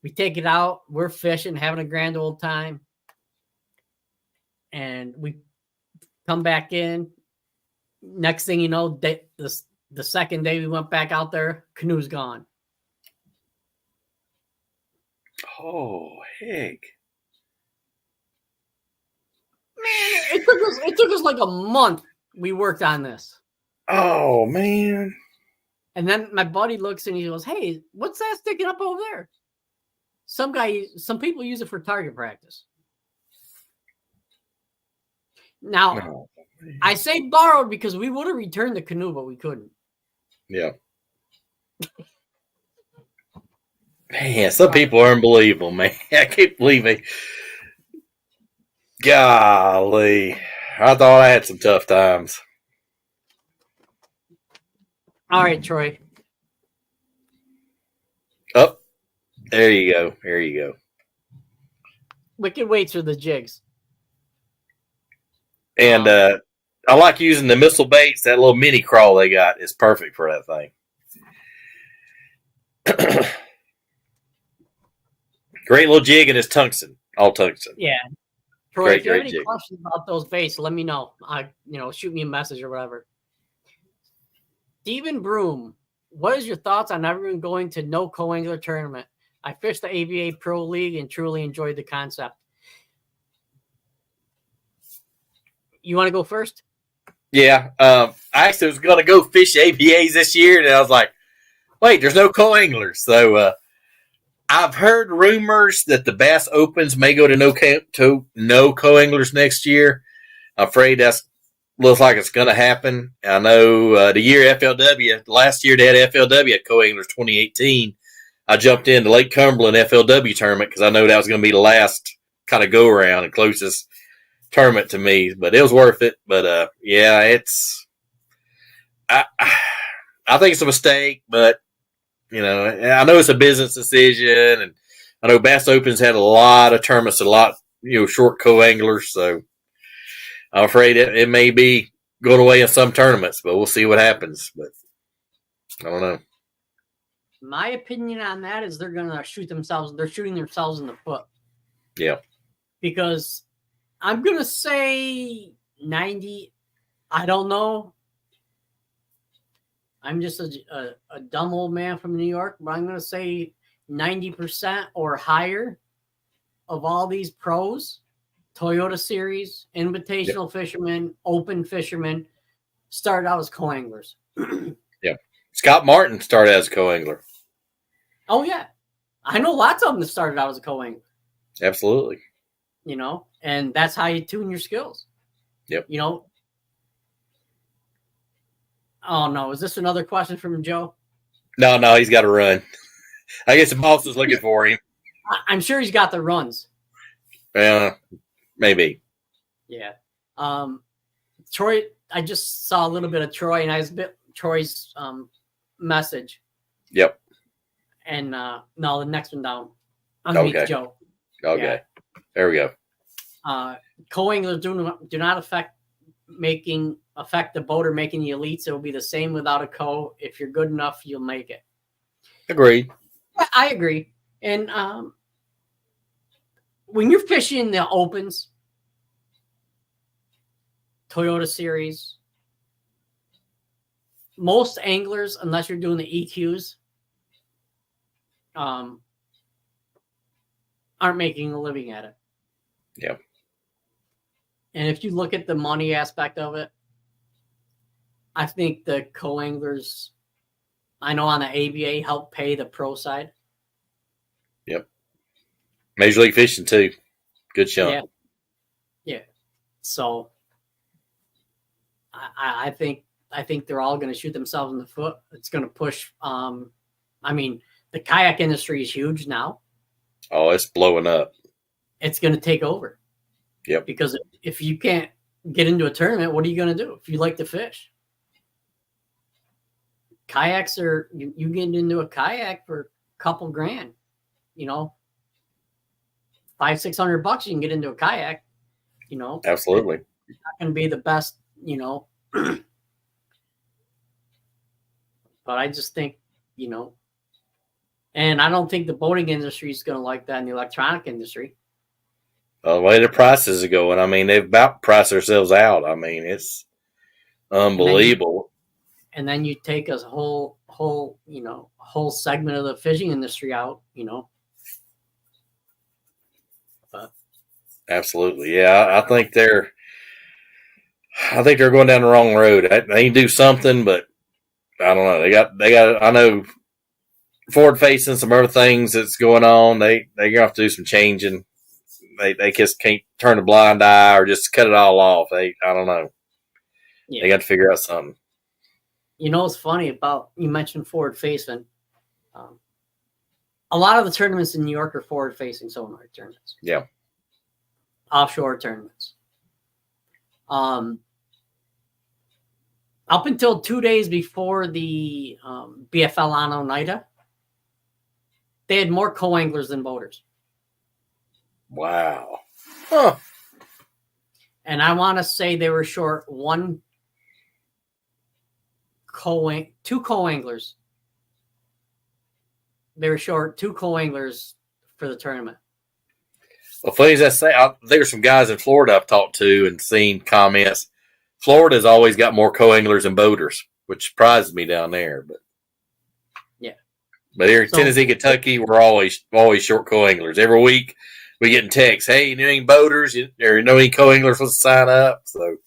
We take it out. We're fishing, having a grand old time. And we come back in. Next thing you know, the second day we went back out there, canoe's gone. Oh, heck. Man, it took us like a month. We worked on this. Oh, man. And then my buddy looks and he goes, "Hey, what's that sticking up over there?" Some people use it for target practice. Now, I say borrowed because we would have returned the canoe, but we couldn't. Yeah. Man, some people are unbelievable, man. I can't believe it. Golly. I thought I had some tough times. All right, Troy. Oh, there you go. Wicked weights are the jigs. And I like using the missile baits. That little mini crawl they got is perfect for that thing. Great little jig, and it's tungsten. All tungsten. Yeah. Troy, if you have any questions about those baits, let me know. Shoot me a message or whatever. Steven Broom, what is your thoughts on everyone going to no co-angler tournament? I fished the ABA Pro League and truly enjoyed the concept. You want to go first? Yeah. I actually was going to go fish ABAs this year, and I was like, Wait, there's no co-anglers. So I've heard rumors that the Bass Opens may go to no co-anglers next year. I'm afraid that's looks like it's going to happen. I know the year FLW, last year they had FLW at co-anglers 2018. I jumped in the Lake Cumberland FLW tournament because I know that was going to be the last kind of go around and closest tournament to me, but it was worth it. But yeah, I think it's a mistake, but you know, I know it's a business decision, and I know Bass Opens had a lot of tournaments, short co-anglers, so I'm afraid it may be going away in some tournaments, but we'll see what happens. But I don't know. My opinion on that is they're going to shoot themselves. They're shooting themselves in the foot. Yeah. Because I'm going to say 90. I don't know. I'm just a dumb old man from New York, but I'm going to say 90% or higher of all these pros, Toyota Series, Invitational Fishermen, Open Fishermen, started out as co-anglers. Yeah. Scott Martin started as a co-angler. Oh, yeah. I know lots of them that started out as a co-angler. Absolutely. You know, and that's how you tune your skills. Yep. You know. Oh, no. Is this another question from Joe? No, he's got to run. I guess the boss is looking for him. I'm sure he's got the runs. Maybe. Yeah. Troy, I just saw a little bit of Troy, and Troy's message. Yep. And no, the next one down. Okay. Joe. Okay. Yeah. There we go. Co-anglers do not affect the boater making the elites. It will be the same without a co. If you're good enough, you'll make it. Agreed. I agree. And when you're fishing the opens, Toyota Series, most anglers, unless you're doing the EQs, aren't making a living at it. Yeah. And if you look at the money aspect of it, I think the co-anglers, I know on the ABA, help pay the pro side. Yep. Major League Fishing too. Good chunk. Yeah. So I think they're all going to shoot themselves in the foot. It's going to push. The kayak industry is huge now. Oh, it's blowing up. It's going to take over. Yep. Because if you can't get into a tournament, what are you going to do if you like to fish? Kayaks are, you get into a kayak for a couple grand, $500-600 you can get into a kayak, Absolutely. It's not going to be the best, but I just think, and I don't think the boating industry is going to like that in the electronic industry. The way the prices are going, they've about priced themselves out. It's unbelievable. And then you take a whole segment of the fishing industry out, But absolutely, yeah. I think they're going down the wrong road. They do something, but I don't know. They got. I know forward facing some other things that's going on. They're gonna have to do some changing. They just can't turn a blind eye or just cut it all off. I don't know. Yeah. They got to figure out something. It's funny about, you mentioned forward facing. A lot of the tournaments in New York are forward facing sonar tournaments. Yeah. Offshore tournaments. Up until 2 days before the BFL on Oneida, they had more co-anglers than boaters. Wow. Huh. And I want to say they were short two co-anglers. They were short two co-anglers for the tournament. Well, funny as I say, there's some guys in Florida I've talked to and seen comments. Florida's always got more co-anglers than boaters, which surprises me down there. But yeah. But here in Tennessee, Kentucky, we're always short co-anglers. Every week we get in texts, hey, you know any boaters? Or you know any co-anglers want to sign up? So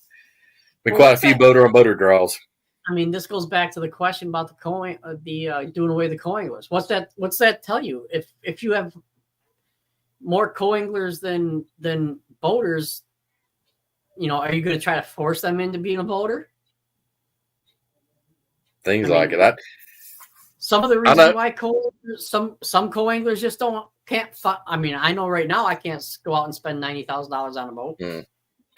quite a few boater on boater draws. I mean, this goes back to the question about the doing away the co-anglers. What's that tell you? If you have more co-anglers than boaters, are you going to try to force them into being a boater? Things like it. Some of the reasons why some co-anglers just can't. I mean, I know right now I can't go out and spend $90,000 on a boat. Mm.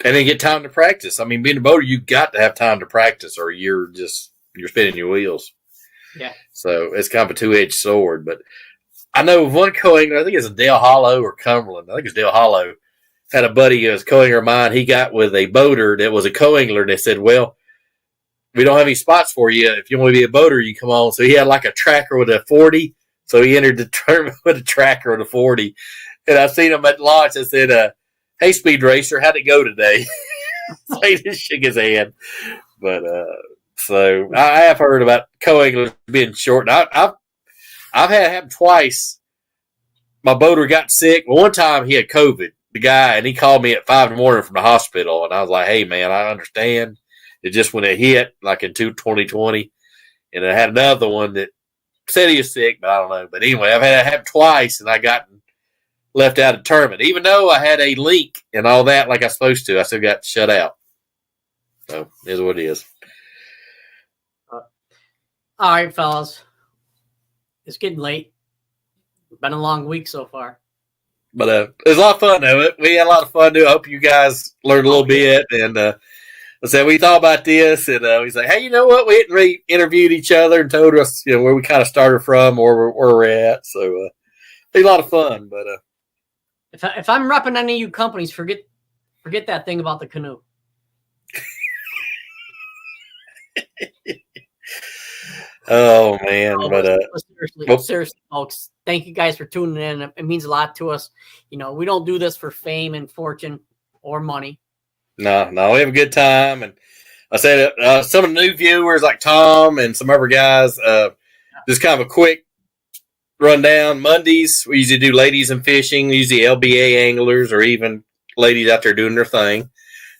And then get time to practice. I mean, being a boater, you got to have time to practice, or you're spinning your wheels. Yeah. So it's kind of a two-edged sword. But I know one co-angler, I think it's a Dale Hollow or Cumberland. I think it's Dale Hollow. Had a buddy who was a co-angler of mine. He got with a boater that was a co-angler, and they said, "Well, we don't have any spots for you. If you want to be a boater, you come on." So he had like a tracker with a 40. So he entered the tournament with a tracker with a 40. And I seen him at launch. I said, "Hey, Speed Racer, how'd it go today?" So he just shook his hand. But so I have heard about co-anglers being short. And I've had it happen twice. My boater got sick. Well, one time he had COVID, the guy, and he called me at 5 a.m. from the hospital. And I was like, "Hey, man, I understand." It just when it hit, like in 2020. And I had another one that said he was sick, but I don't know. But anyway, I've had it happen twice, and I got left out of the tournament. Even though I had a link and all that like I was supposed to, I still got shut out. So it is what it is. All right, fellas. It's getting late. Been a long week so far. But it was a lot of fun, though. We had a lot of fun, too. I hope you guys learned a little bit. And I said, we thought about this, and we said, hey, you know what? We hadn't really interviewed each other and told us, where we kind of started from or where we're at. So it was a lot of fun. But if I'm repping any of you companies, forget that thing about the canoe. Oh man! Seriously, folks, thank you guys for tuning in. It means a lot to us. We don't do this for fame and fortune or money. No, we have a good time. And I said some of the new viewers like Tom and some other guys, just kind of a quick rundown. Mondays, we usually do ladies and fishing, usually LBA anglers or even ladies out there doing their thing.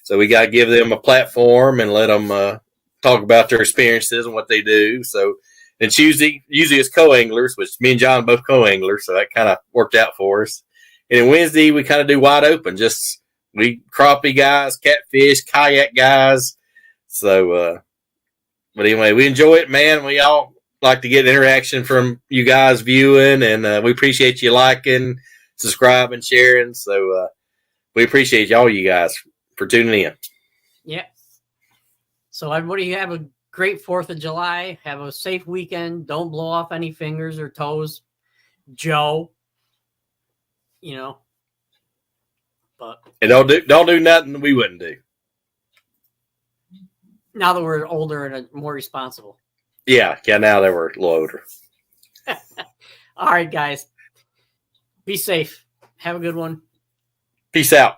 So we got to give them a platform and let them talk about their experiences and what they do. So it's usually it's co-anglers, which me and John both co-anglers. So that kind of worked out for us. And then Wednesday, we kind of do wide open, just we crappie guys, catfish, kayak guys. So, but anyway, we enjoy it, man. We all like to get interaction from you guys viewing, and we appreciate you liking, subscribing, sharing. So we appreciate all you guys for tuning in. Yeah. So everybody have a great 4th of July. Have a safe weekend. Don't blow off any fingers or toes. Joe. But and don't do nothing we wouldn't do. Now that we're older and more responsible. Yeah. Now that we're a little older. All right, guys. Be safe. Have a good one. Peace out.